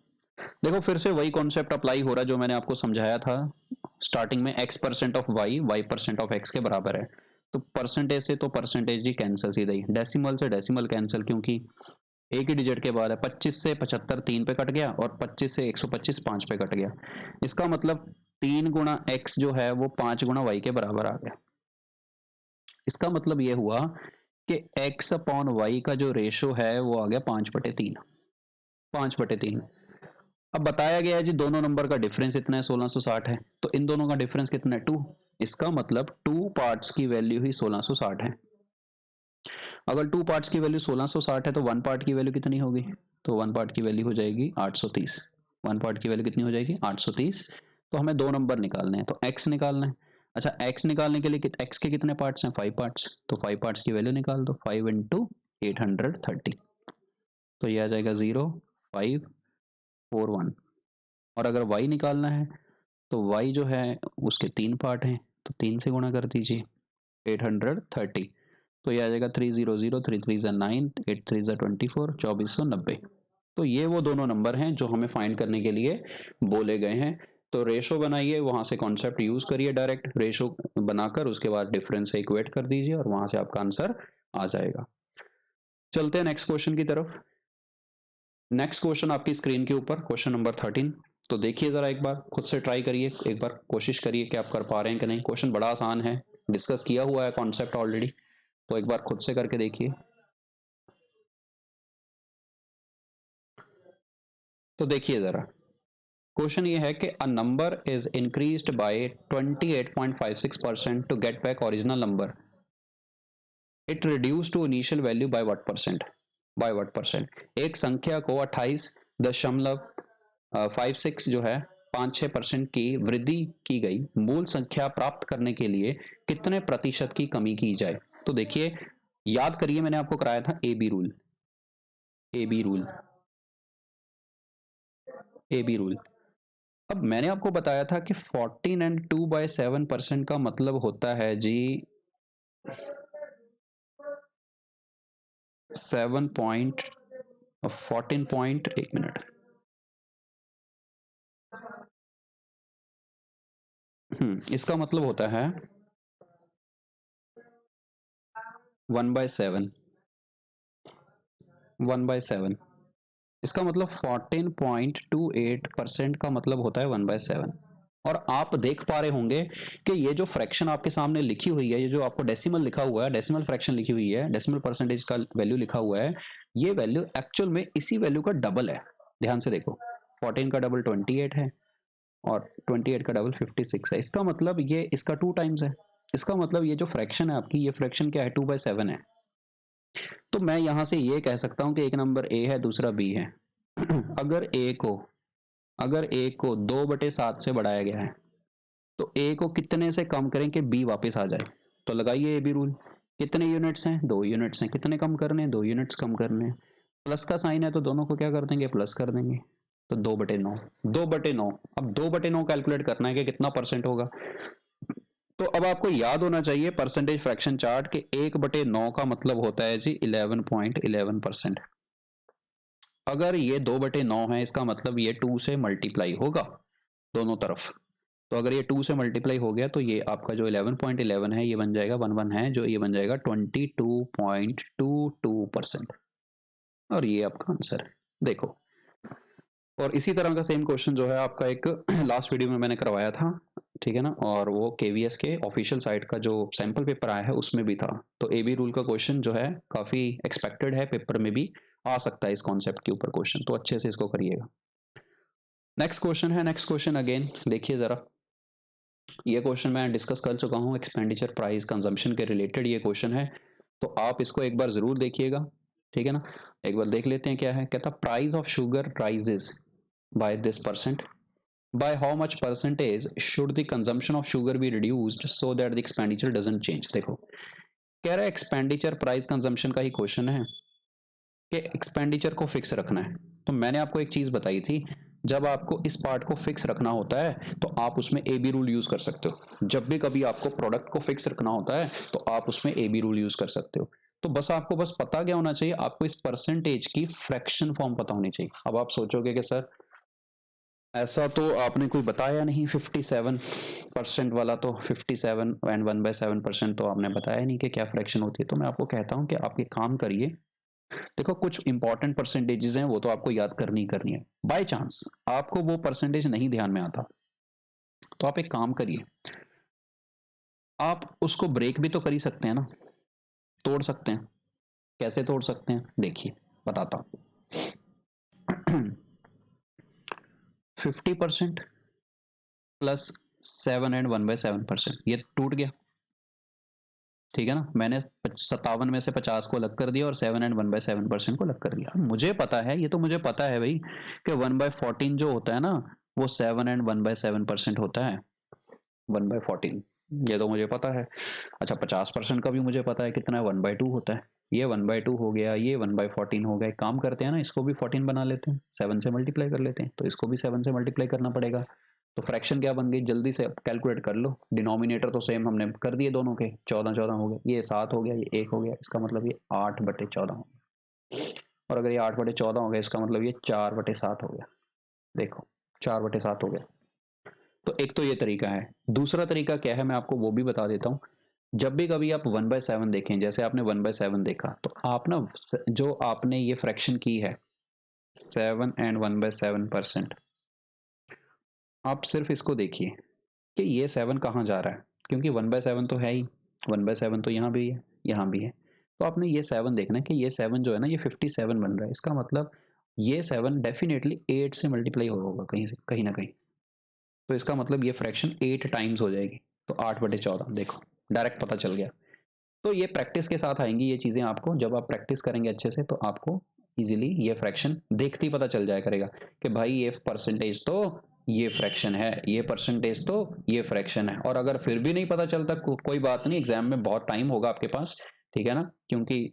देखो फिर से वही कॉन्सेप्ट अप्लाई हो रहा है जो मैंने आपको समझाया था स्टार्टिंग में, x% of y y% of x के बराबर है। तो परसेंटेज से तो परसेंटेज ही कैंसिल, सीधा ही डेसिमल से डेसिमल कैंसिल, क्योंकि एक ही डिजिट के बाद है। 25 से 75 3 पे कट गया और 25 से 125 5 पे कट गया। इसका मतलब 3 गुणा x जो है वो 5 गुणा y के बराबर आ गया। इसका मतलब ये हुआ कि x अपॉन वाई का जो रेशो है वो आ गया 5/3। 5/3। अब बताया गया है जी दोनों नंबर का डिफरेंस इतना है 1660 है, तो इन दोनों का डिफरेंस कितना है 2। इसका मतलब 2 पार्ट्स की वैल्यू ही 1660 है। अगर 2 पार्ट्स की वैल्यू 1660 है तो 1 पार्ट की वैल्यू कितनी होगी, तो 1 पार्ट की वैल्यू हो जाएगी 830। 1 पार्ट की वैल्यू कितनी हो जाएगी 830। तो हमें दो नंबर निकालने हैं, तो x निकालना है। अच्छा x निकालने के लिए x के कितने पार्ट्स हैं 5 पार्ट्स, तो 5 पार्ट्स की वैल्यू निकाल दो, 5 इंटू 830, तो ये आ जाएगा 0 5 4 1। और अगर y निकालना है तो y जो है उसके 3 पार्ट हैं, तो 3 से गुणा कर दीजिए 830, तो ये आ जाएगा 300, 3 3 9, 8 3 24, 2490। तो ये वो दोनों नंबर हैं जो हमें फाइंड करने के लिए बोले गए हैं। तो रेशो बनाइए, वहां से कॉन्सेप्ट यूज करिए, डायरेक्ट रेशो बनाकर उसके बाद डिफरेंस से इक्वेट कर दीजिए और वहां से आपका आंसर आ जाएगा। चलते हैं नेक्स्ट क्वेश्चन की तरफ। नेक्स्ट क्वेश्चन आपकी स्क्रीन के ऊपर, क्वेश्चन नंबर 13। तो देखिए जरा एक बार खुद से ट्राई करिए, एक बार कोशिश करिए कि आप कर पा रहे हैं कि नहीं। क्वेश्चन बड़ा आसान है, डिस्कस किया हुआ है कॉन्सेप्ट ऑलरेडी, तो एक बार खुद से करके देखिए। तो देखिए जरा क्वेश्चन ये है कि a number is increased by 28.56% to get back original number, it reduce to initial value by what percent. By what percent. एक संख्या को 28.56 जो है 5-6% की वृद्धि की गई, मूल संख्या प्राप्त करने के लिए कितने प्रतिशत की कमी की जाए। तो देखिए याद करिए, मैंने आपको कराया था A B rule. A B rule, A B rule. अब मैंने आपको बताया था कि 14 एंड 2/7% का मतलब होता है जी 7 पॉइंट 14 पॉइंट, एक मिनट, इसका मतलब होता है 1/7। 1/7 इसका मतलब 14.28% का मतलब होता है 1/7। और आप देख पा रहे होंगे कि ये जो फ्रैक्शन आपके सामने लिखी हुई है, ये जो आपको डेसिमल लिखा हुआ है, डेसिमल फ्रैक्शन लिखी हुई है, डेसिमल परसेंटेज का वैल्यू लिखा हुआ है, ये वैल्यू एक्चुअल में इसी वैल्यू का डबल है। ध्यान से देखो, 14 का डबल 28 है और 28 का डबल 56 है। इसका मतलब ये इसका 2 टाइम्स है। इसका मतलब ये जो फ्रैक्शन है आपकी, ये फ्रैक्शन क्या है 2/7 है। तो मैं यहां से ये कह सकता हूं कि एक नंबर ए है, दूसरा बी है। अगर ए को अगर ए को 2/7 से बढ़ाया गया है तो ए को कितने से कम करें कि बी वापस आ जाए। तो लगाइए ए बी रूल। कितने यूनिट्स हैं 2 यूनिट्स हैं, कितने कम करने हैं 2 यूनिट्स कम करने हैं। प्लस का साइन है तो दोनों को क्या कर देंगे प्लस कर देंगे। तो 2/9, 2/9। अब 2/9 कैलकुलेट करना है कि कितना परसेंट होगा। तो अब आपको याद होना चाहिए परसेंटेज फ्रैक्शन चार्ट के 1/9 का मतलब होता है जी 11.11%। अगर ये 2/9 है इसका मतलब ये 2 से मल्टीप्लाई होगा दोनों तरफ। तो अगर ये 2 से मल्टीप्लाई हो गया तो ये आपका जो 11.11 है ये बन जाएगा 11 है जो, ये बन जाएगा 22.22%। और ये आपका आंसर है। देखो और इसी तरह का सेम क्वेश्चन जो है आपका एक लास्ट वीडियो में मैंने करवाया था, ठीक है ना, और वो केवीएस के ऑफिशियल साइट का जो सैंपल पेपर आया है उसमें भी था। तो एबी रूल का क्वेश्चन जो है काफ़ी एक्सपेक्टेड है, पेपर में भी आ सकता है इस कॉन्सेप्ट के ऊपर क्वेश्चन, तो अच्छे से इसको करिएगा। नेक्स्ट क्वेश्चन है, नेक्स्ट क्वेश्चन अगेन देखिए ज़रा, ये क्वेश्चन मैं डिस्कस कर चुका हूँ, एक्सपेंडिचर प्राइस कंजम्पशन के रिलेटेड ये क्वेश्चन है, तो आप इसको एक बार ज़रूर देखिएगा, ठीक है ना। एक बार देख लेते हैं क्या है। कहता price of sugar rises by this percent, by how much percentage should the consumption of sugar be reduced so that the expenditure doesn't change। देखो कह रहा है एक्सपेंडिचर प्राइस कंजम्पशन का ही क्वेश्चन है कि एक्सपेंडिचर को फिक्स रखना है। तो मैंने आपको एक चीज बताई थी, जब आपको इस पार्ट को फिक्स रखना होता है तो आप उसमें ए बी रूल यूज कर सकते हो। जब भी कभी आपको प्रोडक्ट को फिक्स रखना होता है तो आप उसमें ए बी रूल यूज कर सकते हो। तो बस आपको बस पता क्या होना चाहिए, आपको इस परसेंटेज की फ्रैक्शन फॉर्म पता होनी चाहिए। अब आप सोचोगे कि सर ऐसा तो आपने कोई बताया नहीं, 57% वाला, तो 57 एंड 1/7% तो आपने बताया नहीं कि क्या फ्रैक्शन होती है। तो मैं आपको कहता हूं कि आप ये काम करिए, देखो कुछ इंपॉर्टेंट परसेंटेजेस हैं वो तो आपको याद करनी ही करनी है। बाय चांस आपको वो परसेंटेज नहीं ध्यान में आता तो आप एक काम करिए, आप उसको ब्रेक भी तो कर ही सकते हैं ना, तोड़ सकते हैं। कैसे तोड़ सकते हैं देखिए बताता हूँ। 50% प्लस 7 एंड 1/7%, ये टूट गया, ठीक है ना। मैंने 57 में से 50 को अलग कर दिया और 7 एंड 1/7% को अलग कर दिया। मुझे पता है, ये तो मुझे पता है भाई कि 1/14 जो होता है ना वो 7 एंड 1/7% होता है, 1/14, ये तो मुझे पता है। अच्छा 50% का भी मुझे पता है कितना है, 1/2 होता है। ये 1/2 हो गया, ये 1/14 हो गया। एक काम करते हैं ना, इसको भी 14 बना लेते हैं, 7 से मल्टीप्लाई कर लेते हैं, तो इसको भी 7 से मल्टीप्लाई करना पड़ेगा। तो फ्रैक्शन क्या बन गई, जल्दी से कैलकुलेट कर लो। डिनोमिनेटर तो सेम हमने कर दिए दोनों के, 14 हो गए, ये 7 हो गया, ये 1 हो गया, इसका मतलब ये 8/14 हो गया। और अगर ये 8/14 हो गया इसका मतलब ये 4/7 हो गया। देखो 4/7 हो गया। तो एक तो ये तरीका है। दूसरा तरीका क्या है मैं आपको वो भी बता देता हूँ। जब भी कभी आप 1/7 देखें, जैसे आपने 1/7 देखा तो आप ना जो आपने ये फ्रैक्शन की है 7 एंड 1/7%, आप सिर्फ इसको देखिए कि ये 7 कहाँ जा रहा है, क्योंकि 1/7 तो है ही, 1/7 तो यहाँ भी है, यहाँ भी है। तो आपने ये 7 देखना है कि ये 7 जो है ना ये 57 बन रहा है, इसका मतलब ये 7 डेफिनेटली 8 से मल्टीप्लाई होगा कहीं से, कहीं ना कहीं। तो इसका मतलब ये फ्रैक्शन 8 टाइम्स हो जाएगी, तो 8/14, देखो डायरेक्ट पता चल गया। तो ये प्रैक्टिस के साथ आएंगी ये चीज़ें आपको, जब आप प्रैक्टिस करेंगे अच्छे से तो आपको इजीली ये फ्रैक्शन देखते ही पता चल जाया करेगा कि भाई ये परसेंटेज तो ये फ्रैक्शन है, ये परसेंटेज तो ये फ्रैक्शन है। और अगर फिर भी नहीं पता चलता कोई बात नहीं, एग्जाम में बहुत टाइम होगा आपके पास, ठीक है ना, क्योंककि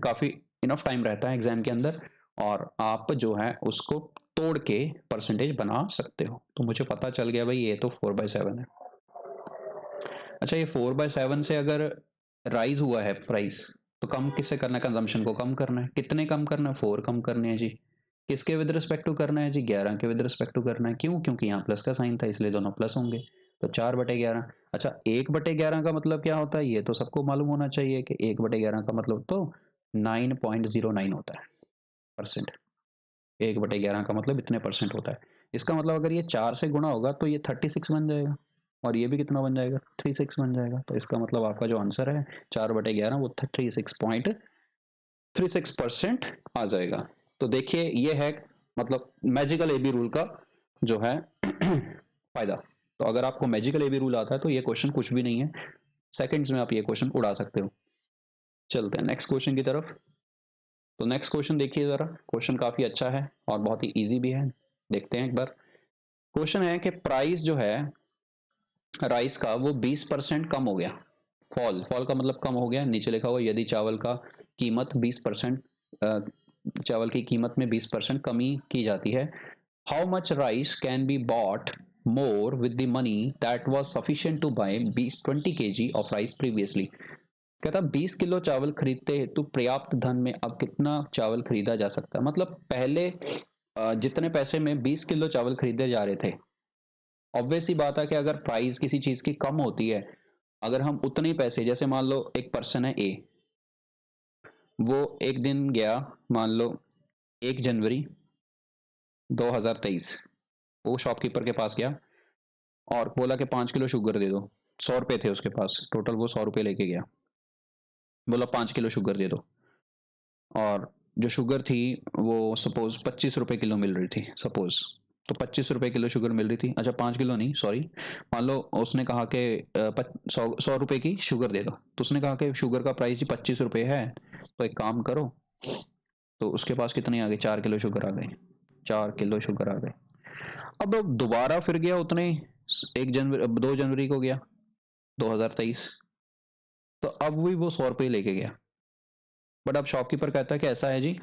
काफ़ी इनफ टाइम रहता है एग्जाम के अंदर, और आप जो है उसको तोड़ के परसेंटेज बना सकते हो। तो मुझे पता चल गया भाई ये तो 4/7 है। अच्छा ये 4/7 से अगर राइज हुआ है प्राइस, तो कम किससे करना है, कंजम्पशन को कम करना है। कितने कम करना है, 4 कम करने हैं जी। किसके विद रिस्पेक्ट टू करना है जी, 11 के विद रिस्पेक्ट टू करना है। क्यों, क्योंकि यहाँ प्लस का साइन था इसलिए दोनों प्लस होंगे, तो 4/11। अच्छा 1/11 का मतलब क्या होता है, ये तो सबको मालूम होना चाहिए कि 1/11 का मतलब तो 9.09 होता है परसेंट। 1/11 का मतलब इतने परसेंट होता है। इसका मतलब अगर ये 4 से गुणा होगा तो ये 36 बन जाएगा, और ये भी कितना बन जाएगा, 36 बन जाएगा। तो इसका मतलब आपका जो आंसर है 4/11 वो 36.36% आ जाएगा। तो देखिए ये है मतलब मैजिकल ए बी रूल का जो है फायदा। तो अगर आपको मैजिकल ए बी रूल आता है तो ये क्वेश्चन कुछ भी नहीं है, सेकंड्स में आप ये क्वेश्चन उड़ा सकते हो। चलते हैं नेक्स्ट क्वेश्चन की तरफ। तो नेक्स्ट क्वेश्चन देखिए जरा, क्वेश्चन काफी अच्छा है और बहुत ही इजी भी है। देखते हैं एक बार। क्वेश्चन है कि प्राइस जो है राइस का वो 20% कम हो गया। फॉल, फॉल का मतलब कम हो गया। नीचे लिखा हुआ यदि चावल का कीमत 20%, चावल की कीमत में 20% कमी की जाती है, how much rice can be bought more with the money that was sufficient to buy 20 kg of rice previously. कहता 20 किलो चावल खरीदते हेतु पर्याप्त धन में अब कितना चावल खरीदा जा सकता है। मतलब पहले जितने पैसे में 20 किलो चावल खरीदे जा रहे थे, ऑब्वियस ही बात है कि अगर प्राइस किसी चीज की कम होती है, अगर हम उतने पैसे, जैसे मान लो एक पर्सन है ए, वो एक दिन गया, मान लो 1 जनवरी 2023 वो शॉपकीपर के पास गया और बोला कि 5 किलो शुगर दे दो। 100 रुपये थे उसके पास, टोटल वो 100 रुपये लेके गया। बोला 5 किलो शुगर दे दो। और जो शुगर थी वो सपोज 25 रुपये किलो मिल रही थी सपोज। तो 25 रुपये किलो शुगर मिल रही थी। अच्छा 5 किलो नहीं, सॉरी, मान लो उसने कहा कि 100 रुपये की शुगर दे दो। तो उसने कहा कि शुगर का प्राइस ही 25 रुपये है, तो एक काम करो। तो उसके पास कितनी आ गई? 4 किलो शुगर आ गई। 4 किलो शुगर आ गई। अब दोबारा फिर गया उतने 1 जनवरी 2 जनवरी को गया 2023। तो अब भी वो 100 रुपये लेके गया। बट अब शॉपकीपर कहता है कि ऐसा है जी,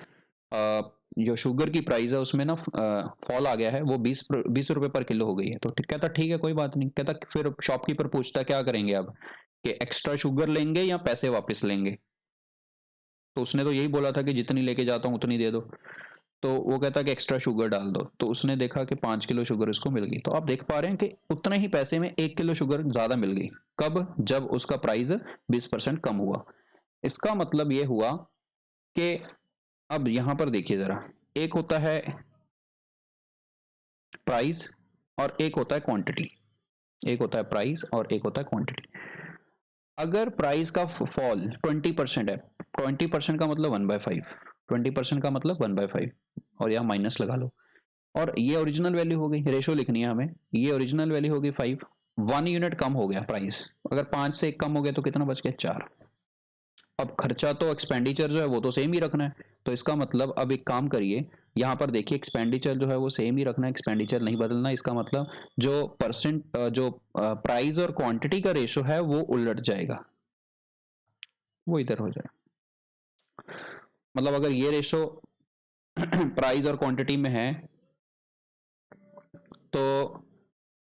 जो शुगर की प्राइस है उसमें ना फॉल आ गया है, वो 20 रुपए पर किलो हो गई है। तो कहता ठीक है कोई बात नहीं। कहता फिर शॉपकीपर पूछता क्या करेंगे अब, कि एक्स्ट्रा शुगर लेंगे या पैसे वापस लेंगे। तो उसने तो यही बोला था कि जितनी लेके जाता हूँ उतनी दे दो। तो वो कहता कि एक्स्ट्रा शुगर डाल दो। तो उसने देखा कि 5 किलो शुगर उसको मिल गई। तो आप देख पा रहे हैं कि उतने ही पैसे में 1 किलो शुगर ज्यादा मिल गई। कब? जब उसका प्राइस 20% कम हुआ। इसका मतलब ये हुआ कि अब यहां पर देखिए जरा, एक होता है प्राइस और एक होता है क्वांटिटी। एक होता है प्राइस और एक होता है क्वांटिटी। अगर प्राइस का फॉल 20% है, 20% का मतलब 1/5, 20% का मतलब 1/5, और यहाँ माइनस लगा लो। और ये ओरिजिनल वैल्यू हो गई, रेशो लिखनी है हमें। ये ओरिजिनल वैल्यू हो गई 5, 1 यूनिट कम हो गया प्राइस। अगर 5 से 1 कम हो गया तो कितना बच गया? 4। अब खर्चा तो एक्सपेंडिचर जो है वो तो सेम ही रखना है। तो इसका मतलब अब एक काम करिए, यहाँ पर देखिए एक्सपेंडिचर जो है वो सेम ही रखना है, एक्सपेंडिचर नहीं बदलना। इसका मतलब जो परसेंट जो प्राइस और क्वांटिटी का रेशो है वो उलट जाएगा, वो इधर हो जाए। मतलब अगर ये रेशो प्राइस और क्वांटिटी में है तो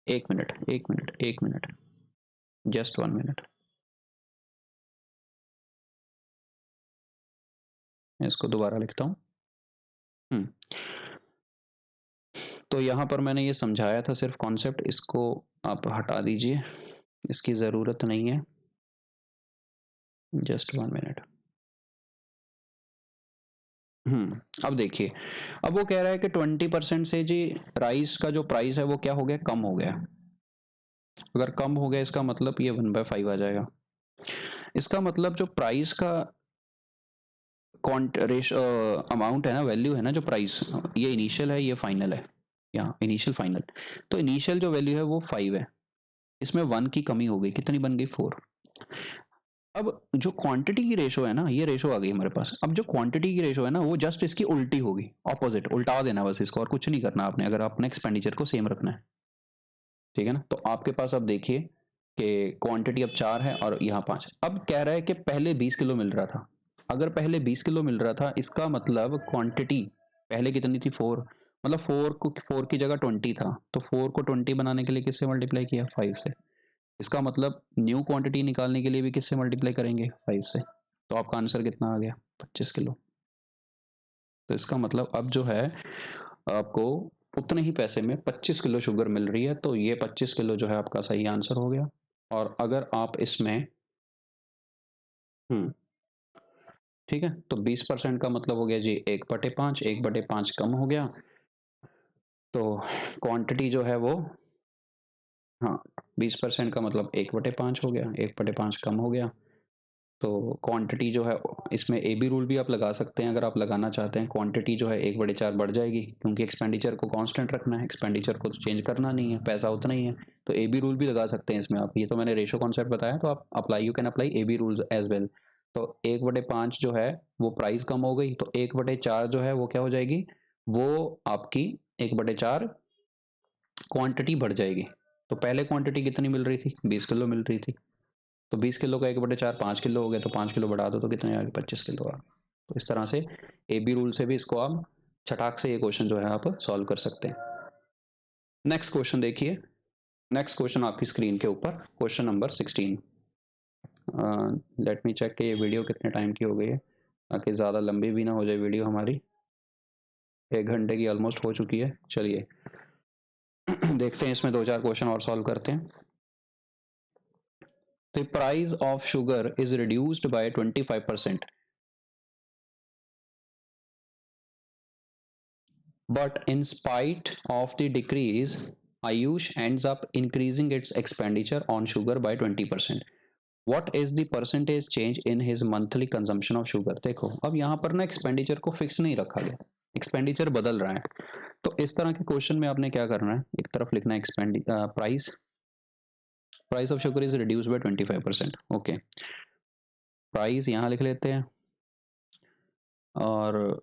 1 minute, 1 minute, 1 minute, just 1 minute, मैं इसको दोबारा लिखता हूँ। हम्म तो यहाँ पर मैंने ये समझाया था सिर्फ कॉन्सेप्ट, इसको आप हटा दीजिए, इसकी ज़रूरत नहीं है। Just 1 minute. अब देखिए, अब वो कह रहा है कि 20% से जी राइस का जो प्राइस है वो क्या हो गया? कम हो गया। अगर कम हो गया इसका मतलब ये 1/5 आ जाएगा। इसका मतलब जो प्राइस का अमाउंट है ना, वैल्यू है ना, जो प्राइस, ये इनिशियल है ये फाइनल है, यहाँ इनिशियल फाइनल। तो इनिशियल जो वैल्यू है वो 5 है, इसमें 1 की कमी हो गई, कितनी बन गई? 4। अब जो क्वांटिटी की रेशो है ना, ये रेशो आ गई हमारे पास। अब जो क्वांटिटी की रेशो है ना वो जस्ट इसकी उल्टी होगी, ऑपोजिट, उल्टा देना बस इसको, और कुछ नहीं करना आपने, अगर आपने एक्सपेंडिचर को सेम रखना है। ठीक है ना? तो आपके पास अब देखिए कि क्वांटिटी अब 4 है और यहाँ 5। अब कह रहा है कि पहले 20 किलो मिल रहा था। अगर पहले 20 किलो मिल रहा था, इसका मतलब क्वांटिटी पहले कितनी थी? 4। मतलब 4 की जगह 20 था, तो 4 को 20 बनाने के लिए किससे मल्टीप्लाई किया? 5 से। इसका मतलब न्यू क्वांटिटी निकालने के लिए भी किससे मल्टीप्लाई करेंगे? 5 से। तो आपका आंसर कितना आ गया? 25 किलो। तो इसका मतलब अब जो है आपको उतने ही पैसे में 25 किलो शुगर मिल रही है। तो ये 25 किलो जो है आपका सही आंसर हो गया। और अगर आप इसमें हम्म ठीक है, तो 20% का मतलब हो गया जी 1/5, 1/5 कम हो गया। तो क्वांटिटी जो है वो, हाँ, 20% का मतलब 1/5 हो गया, 1/5 कम हो गया। तो क्वांटिटी जो है, इसमें ए बी रूल भी आप लगा सकते हैं अगर आप लगाना चाहते हैं। क्वांटिटी जो है 1/4 बढ़ जाएगी, क्योंकि एक्सपेंडिचर को कांस्टेंट रखना है, एक्सपेंडिचर को तो चेंज करना नहीं है, पैसा उतना ही है। तो ए बी रूल भी लगा सकते हैं इसमें आप। ये तो मैंने रेशो कॉन्सेप्ट बताया, तो आप apply, you can apply A B rule as well. तो 1/5 जो है वो प्राइस कम हो गई, तो 1/4 जो है वो क्या हो जाएगी? वो आपकी 1/4 क्वांटिटी बढ़ जाएगी। तो पहले क्वांटिटी कितनी मिल रही थी? 20 किलो मिल रही थी। तो 20 किलो का 1/4 5 किलो हो गया, तो 5 किलो बढ़ा दो तो कितने आ गए? 25 किलो आ गए। तो इस तरह से ए बी रूल से भी इसको आप छटाक से ये क्वेश्चन जो है आप सॉल्व कर सकते हैं। नेक्स्ट क्वेश्चन देखिए। नेक्स्ट क्वेश्चन आपकी स्क्रीन के ऊपर, question number 16। Let me check कि ये वीडियो कितने टाइम की हो गई है, ताकि ज़्यादा लंबी भी ना हो जाए वीडियो हमारी। 1 घंटे की ऑलमोस्ट हो चुकी है। चलिए देखते हैं, इसमें 2-4 क्वेश्चन और सॉल्व करते हैं। The price of sugar is reduced by 25%. but in spite of the decrease, Ayush ends up increasing its expenditure on sugar by 20%. What is the percentage change in his monthly consumption of sugar? देखो अब यहाँ पर ना expenditure को fix नहीं रखा गया, expenditure बदल रहा है। तो इस तरह के क्वेश्चन में आपने क्या करना है, एक तरफ लिखना है price of sugar is reduce by 25%। Okay, price यहाँ लिख लेते हैं और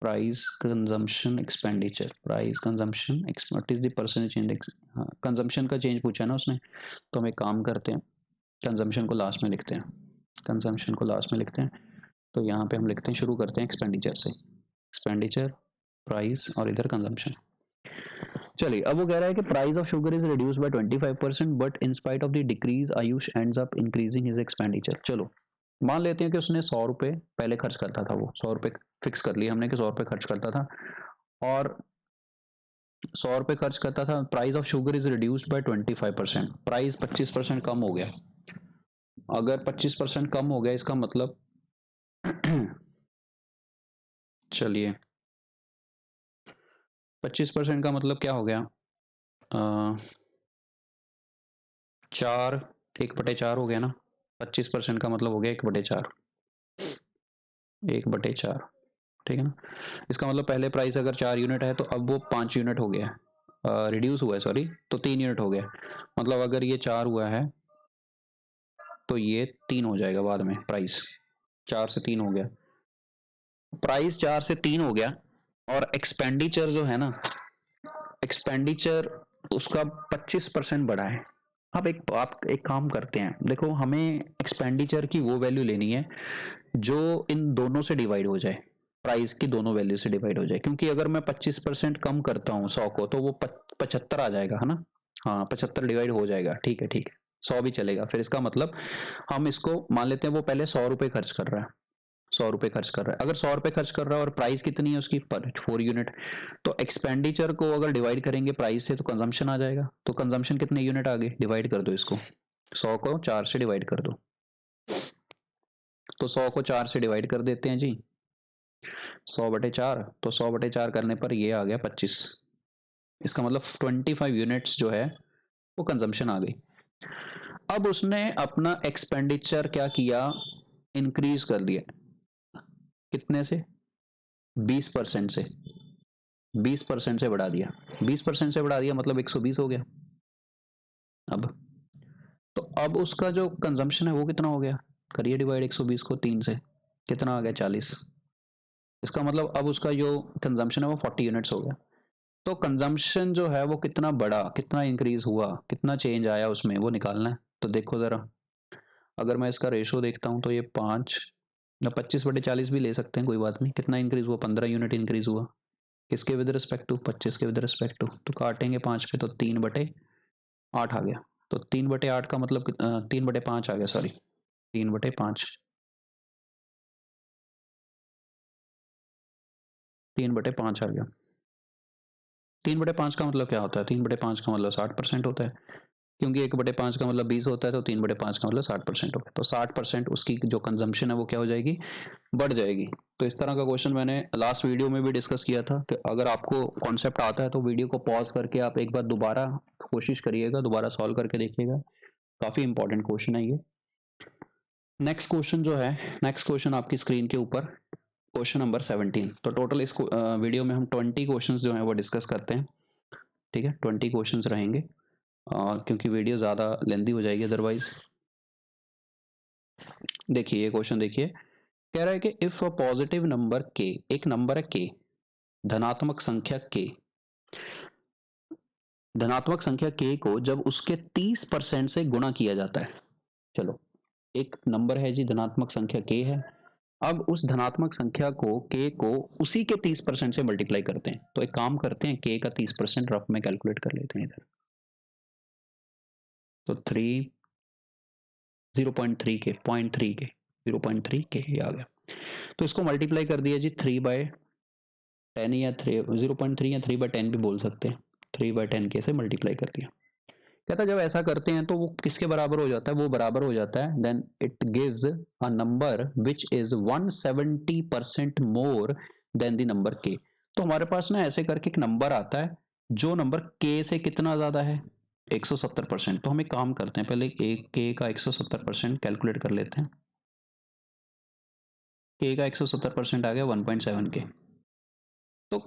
price consumption expenditure, price consumption what is the percentage index. हाँ, कंजम्पशन का चेंज पूछा ना उसने, तो हम एक काम करते हैं, कंजम्पशन को लास्ट में लिखते हैं, कंजम्पशन को लास्ट में लिखते हैं। तो यहाँ पे हम लिखते हैं, शुरू करते हैं एक्सपेंडिचर से, एक्सपेंडिचर, प्राइस और इधर कंजम्पशन। चलिए, अब वो कह रहा है कि price of sugar is reduce by 25% but in spite of the decrease Ayush ends up increasing his expenditure. चलो मान लेते हैं कि उसने 100 रुपये पहले खर्च करता था, वो 100 रुपये फिक्स कर लिया हमने कि 100 रुपये खर्च करता था, और 100 रुपये खर्च करता था। Price of sugar is reduced by 25%, price 25% कम हो गया। अगर 25% कम हो गया इसका मतलब चलिए 25% का मतलब क्या हो गया, 4 1/4 हो गया ना। 25% का मतलब हो गया 1/4, 1/4, ठीक है ना। इसका मतलब पहले प्राइस अगर 4 यूनिट है तो अब वो 5 यूनिट हो गया, रिड्यूस हुआ है सॉरी, तो 3 यूनिट हो गया। मतलब अगर ये 4 हुआ है तो ये 3 हो जाएगा बाद में, प्राइस 4 से 3 हो गया, प्राइस 4 से 3 हो गया। और एक्सपेंडिचर जो है ना, एक्सपेंडिचर उसका 25% बढ़ा है। अब एक काम करते हैं, देखो हमें एक्सपेंडिचर की वो वैल्यू लेनी है जो इन दोनों से डिवाइड हो जाए, प्राइस की दोनों वैल्यू से डिवाइड हो जाए, क्योंकि अगर मैं 25% कम करता हूँ 100 को तो वो 75 आ जाएगा, है ना। हाँ 75 डिवाइड हो जाएगा, ठीक है ठीक है, 100 भी चलेगा। फिर इसका मतलब हम इसको मान लेते हैं वो पहले 100 रुपये खर्च कर रहा है, 100 रुपये खर्च कर रहा है। अगर 100 रुपये खर्च कर रहा है और प्राइस कितनी है उसकी, पर 4 यूनिट, तो एक्सपेंडिचर को अगर डिवाइड करेंगे प्राइस से तो कंजम्पशन आ जाएगा। तो कंजम्पशन कितने यूनिट आ गए, डिवाइड कर दो इसको, 100 को 4 से डिवाइड कर दो, तो 100 को 4 से डिवाइड कर देते हैं जी, 100/4, तो 100/4 करने पर ये आ गया 25। इसका मतलब 25 यूनिट्स जो है वो कंजम्पशन आ गई। अब उसने अपना एक्सपेंडिचर क्या किया, इंक्रीज कर दिया, कितने से, 20% से, 20% से बढ़ा दिया, 20% से बढ़ा दिया मतलब 120 हो गया। अब तो अब उसका जो कंजम्पशन है वो कितना हो गया, करिए डिवाइड 120 को 3 से, कितना आ गया 40। इसका मतलब अब उसका जो कंजम्पशन है वो 40 यूनिट्स हो गया। तो कंजम्पशन जो है वो कितना बढ़ा, कितना इंक्रीज हुआ, कितना चेंज आया उसमें, वो निकालना है। तो देखो ज़रा, अगर मैं इसका रेशो देखता हूँ तो ये 5 या 25/40 भी ले सकते हैं, कोई बात नहीं। कितना इंक्रीज हुआ, 15 यूनिट इंक्रीज हुआ, किसके विद रिस्पेक्ट टू, 25 के विद रिस्पेक्ट टू। तो काटेंगे 5 पे तो 3/8 आ गया। तो 3/8 का मतलब 3/5 आ गया, सॉरी 3/5, 3/5 आ गया। 3/5 का मतलब क्या होता है, 3/5 का मतलब 60% होता है, क्योंकि 1/5 का मतलब 20 होता है, तो 3/5 का मतलब 60% होगा। तो 60% उसकी जो कंजम्पशन है वो क्या हो जाएगी, बढ़ जाएगी। तो इस तरह का क्वेश्चन मैंने लास्ट वीडियो में भी डिस्कस किया था कि अगर आपको कॉन्सेप्ट आता है तो वीडियो को पॉज करके आप एक बार दोबारा कोशिश करिएगा, दोबारा सॉल्व करके देखिएगा, काफ़ी इंपॉर्टेंट क्वेश्चन है ये। नेक्स्ट क्वेश्चन जो है, नेक्स्ट क्वेश्चन आपकी स्क्रीन के ऊपर, क्वेश्चन नंबर 17। तो टोटल इस वीडियो में हम 20 क्वेश्चंस जो हैं वो डिस्कस करते हैं, ठीक है, 20 क्वेश्चंस रहेंगे, क्योंकि वीडियो ज़्यादा लेंदी हो जाएगी अदरवाइज। देखिए ये क्वेश्चन देखिए, कह रहा है कि इफ अ पॉजिटिव नंबर के, एक नंबर है के, धनात्मक संख्या के, धनात्मक संख्या के को जब उसके 30% से गुणा किया जाता है। चलो एक नंबर है जी, धनात्मक संख्या के है, अब उस धनात्मक संख्या को के को उसी के 30% से मल्टीप्लाई करते हैं। तो एक काम करते हैं, के का 30% रफ में कैलकुलेट कर लेते हैं इधर। तो 0.3 के 0.3 के ये आ गया। तो इसको मल्टीप्लाई कर दिया जी 3/10 या 0.3 या 3/10 भी बोल सकते हैं, 3/10 के से मल्टीप्लाई कर दिया। कहता जब ऐसा करते हैं तो वो किसके बराबर हो जाता है, वो बराबर हो जाता है, then it gives a number which is 170% more than the number के। तो हमारे पास ना ऐसे करके एक नंबर आता है, जो नंबर k से कितना ज़्यादा है, 170%। तो हम एक काम करते हैं, पहले एक k का 170% कैलकुलेट कर लेते हैं। k का 170% आ गया 1.7 k। तो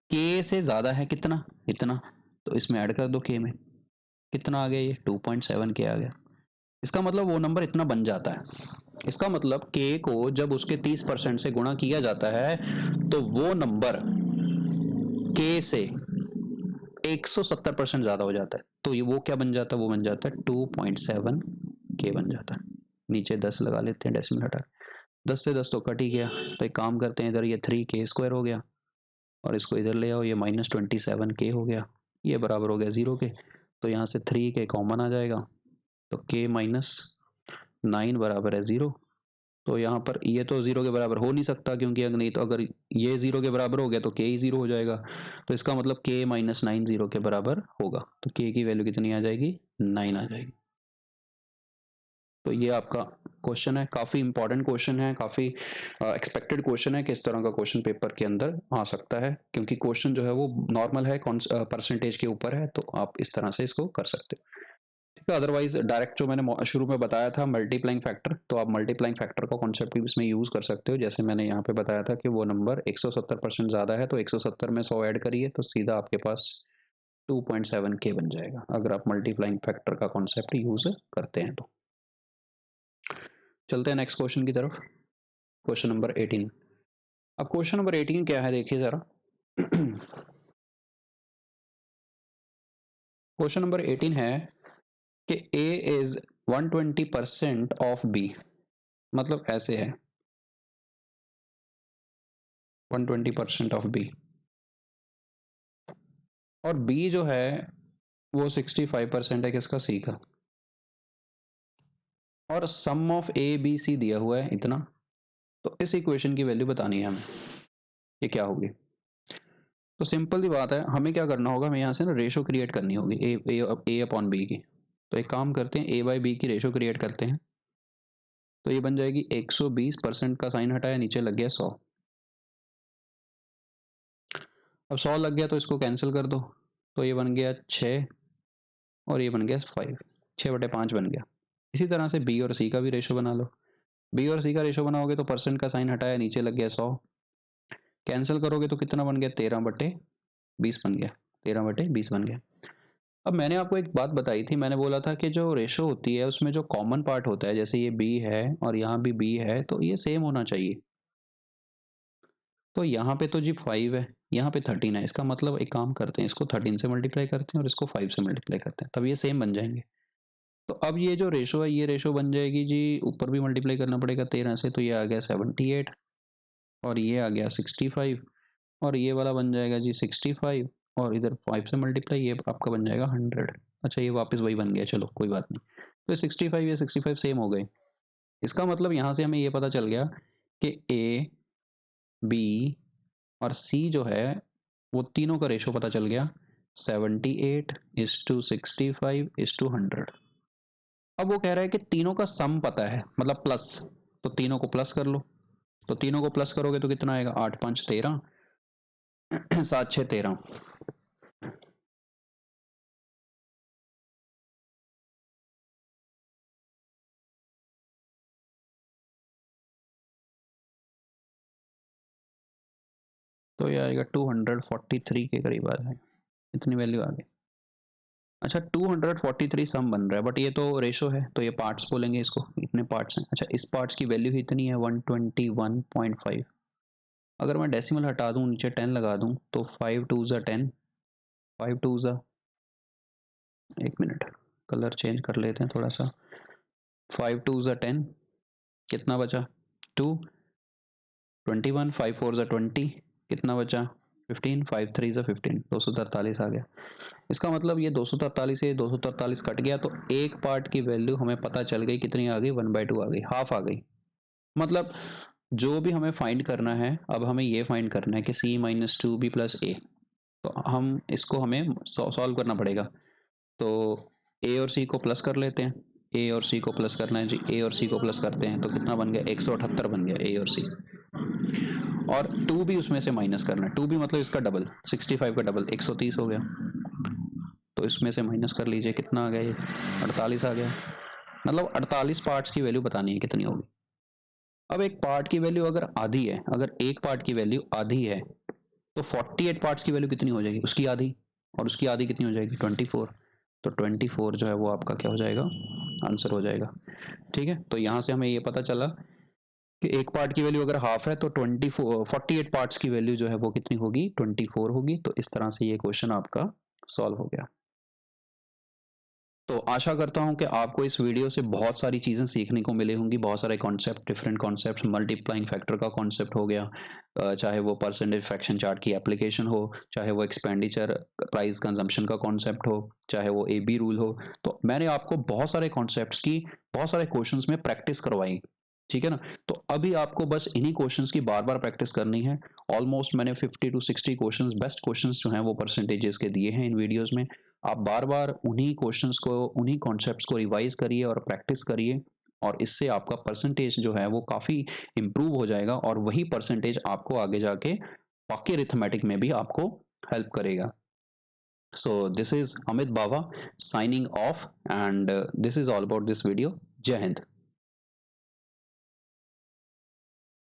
k से ज़्यादा है कितना, इतना, तो इसमें ऐड कर दो k में, कितना आ गया ये 2.7 k आ गया। इसका मतलब वो नंबर इतना बन जाता है। इसका मतलब k को जब उसके 30% से गुणा किया जाता है तो वो नंबर k से 170% ज्यादा हो जाता है। तो ये वो क्या बन जाता है, वो बन जाता है 2.7 k बन जाता है। नीचे 10 लगा लेते हैं, डेसिमल हटा, 10 से 10 तो कट ही गया। तो एक काम करते हैं, इधर ये 3k² हो गया और इसको इधर ले आओ, ये -27k हो गया, ये बराबर हो गया 0 के। तो यहाँ से 3k कॉमन आ जाएगा, तो k - 9 बराबर है 0। तो यहाँ पर ये तो 0 के बराबर हो नहीं सकता, क्योंकि अगर नहीं तो अगर ये 0 के बराबर हो गया तो k ही 0 हो जाएगा। तो इसका मतलब k - 9 0 के बराबर होगा। तो k की वैल्यू कितनी आ जाएगी, 9 आ जाएगी। तो ये आपका क्वेश्चन है, काफ़ी इंपॉर्टेंट क्वेश्चन है, काफ़ी एक्सपेक्टेड क्वेश्चन है कि इस तरह का क्वेश्चन पेपर के अंदर आ सकता है, क्योंकि क्वेश्चन जो है वो नॉर्मल है, परसेंटेज के ऊपर है, तो आप इस तरह से इसको कर सकते हो। ठीक है, अदरवाइज डायरेक्ट जो मैंने शुरू में बताया था मल्टीप्लाइंग फैक्टर, तो आप मल्टीप्लाइंग फैक्टर का कॉन्सेप्ट भी इसमें यूज़ कर सकते हो। जैसे मैंने यहाँ पे बताया था कि वो नंबर 170% ज़्यादा है, तो 170 में 100 ऐड करिए तो सीधा आपके पास 2.7 k बन जाएगा, अगर आप मल्टीप्लाइंग फैक्टर का कॉन्सेप्ट यूज़ करते हैं तो। चलते हैं नेक्स्ट क्वेश्चन की तरफ, क्वेश्चन नंबर 18। अब क्वेश्चन नंबर 18 क्या है, देखिए ज़रा। क्वेश्चन नंबर 18 है कि A इज 120% ऑफ B। मतलब ऐसे है 120% ऑफ B, और B जो है वो 65% है किसका, C का। और सम ऑफ A B C दिया हुआ है इतना। तो इस इक्वेशन की वैल्यू बतानी है हमें, ये क्या होगी। तो सिंपल सी बात है, हमें क्या करना होगा, हमें यहाँ से ना रेशो क्रिएट करनी होगी ए अपॉन बी की। तो एक काम करते हैं, A/B की रेशो क्रिएट करते हैं। तो ये बन जाएगी 120%, का साइन हटाया, नीचे लग गया 100। अब 100 लग गया तो इसको कैंसिल कर दो, तो ये बन गया 6 और ये बन गया 5, 6/5 बन गया। इसी तरह से बी और सी का भी रेशो बना लो। बी और सी का रेशो बनाओगे तो परसेंट का साइन हटाया, नीचे लग गया 100, कैंसिल करोगे तो कितना बन गया, 13/20 बन गया, 13/20 बन गया। अब मैंने आपको एक बात बताई थी, मैंने बोला था कि जो रेशो होती है उसमें जो कॉमन पार्ट होता है, जैसे ये बी है और यहाँ भी बी है, तो ये सेम होना चाहिए। तो यहाँ पे तो जी 5 है, यहाँ पे 13 है, इसका मतलब एक काम करते हैं, इसको 13 से मल्टीप्लाई करते हैं और इसको 5 से मल्टीप्लाई करते हैं, तब ये सेम बन जाएंगे। तो अब ये जो रेशो है, ये रेशो बन जाएगी जी, ऊपर भी मल्टीप्लाई करना पड़ेगा 13 से, तो ये आ गया 78 और ये आ गया 65, और ये वाला बन जाएगा जी 65 और इधर 5 से मल्टीप्लाई, ये आपका बन जाएगा 100। अच्छा, ये वापस वही बन गया, चलो कोई बात नहीं। तो 65 ये 65 सेम हो गए। इसका मतलब यहाँ से हमें ये पता चल गया कि ए बी और सी जो है वो तीनों का रेशो पता चल गया, 78:65:100। अब वो कह रहा है कि तीनों का सम पता है, मतलब प्लस, तो तीनों को प्लस कर लो। तो तीनों को प्लस करोगे तो कितना आएगा, 8×5 13, 7×6 13। तो ये आएगा 243 के करीब आ जाएगा, इतनी वैल्यू आ गई। अच्छा, 243 सम बन रहा है, बट ये तो रेशो है, तो ये पार्ट्स बोलेंगे इसको, इतने पार्ट्स हैं। अच्छा, इस पार्ट्स की वैल्यू ही इतनी है 121.5। अगर मैं डेसिमल हटा दूं, नीचे 10 लगा दूं, तो 5 2 ज़ा 10, 5 2 ज़ा, एक मिनट कलर चेंज कर लेते हैं थोड़ा सा, 5 2 ज़ा 10, कितना बचा 2, 21, 5 4 ज़ा 20, कितना बचा 15, 5 3 ज़ा 15, 243 आ गया। इसका मतलब ये 243 से 243 कट गया, तो एक पार्ट की वैल्यू हमें पता चल गई, कितनी आ गई, 1/2 आ गई, हाफ आ गई। मतलब जो भी हमें फाइंड करना है, अब हमें ये फाइंड करना है कि c - 2b + a। तो हम इसको हमें सॉल्व करना पड़ेगा। तो a और c को प्लस कर लेते हैं, a और c को प्लस करना है जी, a और c को प्लस करते हैं तो कितना बन गया, 178 बन गया a और c। और 2 भी उसमें से माइनस करना है, 2 भी मतलब इसका डबल, 65 का डबल 130 हो गया। तो इसमें से माइनस कर लीजिए, कितना आ गया ये, 48 आ गया। मतलब 48 पार्ट्स की वैल्यू बतानी है कितनी होगी। अब एक पार्ट की वैल्यू अगर आधी है, अगर एक पार्ट की वैल्यू आधी है तो 48 पार्ट्स की वैल्यू कितनी हो जाएगी, उसकी आधी, और उसकी आधी कितनी हो जाएगी 24। तो 24 जो है वो आपका क्या हो जाएगा, आंसर हो जाएगा। ठीक है, तो यहाँ से हमें ये पता चला कि एक पार्ट की वैल्यू अगर हाफ है तो 48 पार्ट्स की वैल्यू जो है वो कितनी होगी, 24 होगी। तो इस तरह से ये क्वेश्चन आपका सॉल्व हो गया। तो आशा करता हूं कि आपको इस वीडियो से बहुत सारी चीज़ें सीखने को मिली होंगी, बहुत सारे concept, different concept, multiplying factor का कॉन्सेप्ट हो गया, चाहे वो परसेंटेज फ्रैक्शन चार्ट की एप्लीकेशन हो, चाहे वो एक्सपेंडिचर प्राइस कंजम्पशन का कॉन्सेप्ट हो, चाहे वो ए बी रूल हो। तो मैंने आपको बहुत सारे कॉन्सेप्ट्स की बहुत सारे क्वेश्चंस में प्रैक्टिस करवाई। ठीक है ना, तो अभी आपको बस इन्हीं क्वेश्चंस की बार बार प्रैक्टिस करनी है। ऑलमोस्ट मैंने 50 to 60 क्वेश्चंस, बेस्ट क्वेश्चंस जो हैं वो परसेंटेजेस के दिए हैं इन वीडियोस में। आप बार बार उन्हीं क्वेश्चंस को, उन्हीं कॉन्सेप्ट्स को रिवाइज करिए और प्रैक्टिस करिए, और इससे आपका परसेंटेज जो है वो काफ़ी इम्प्रूव हो जाएगा, और वही परसेंटेज आपको आगे जाके बाकी अरिथमेटिक में भी आपको हेल्प करेगा। So this is Amit Bawa signing off, and this is all about this video. Jai Hind.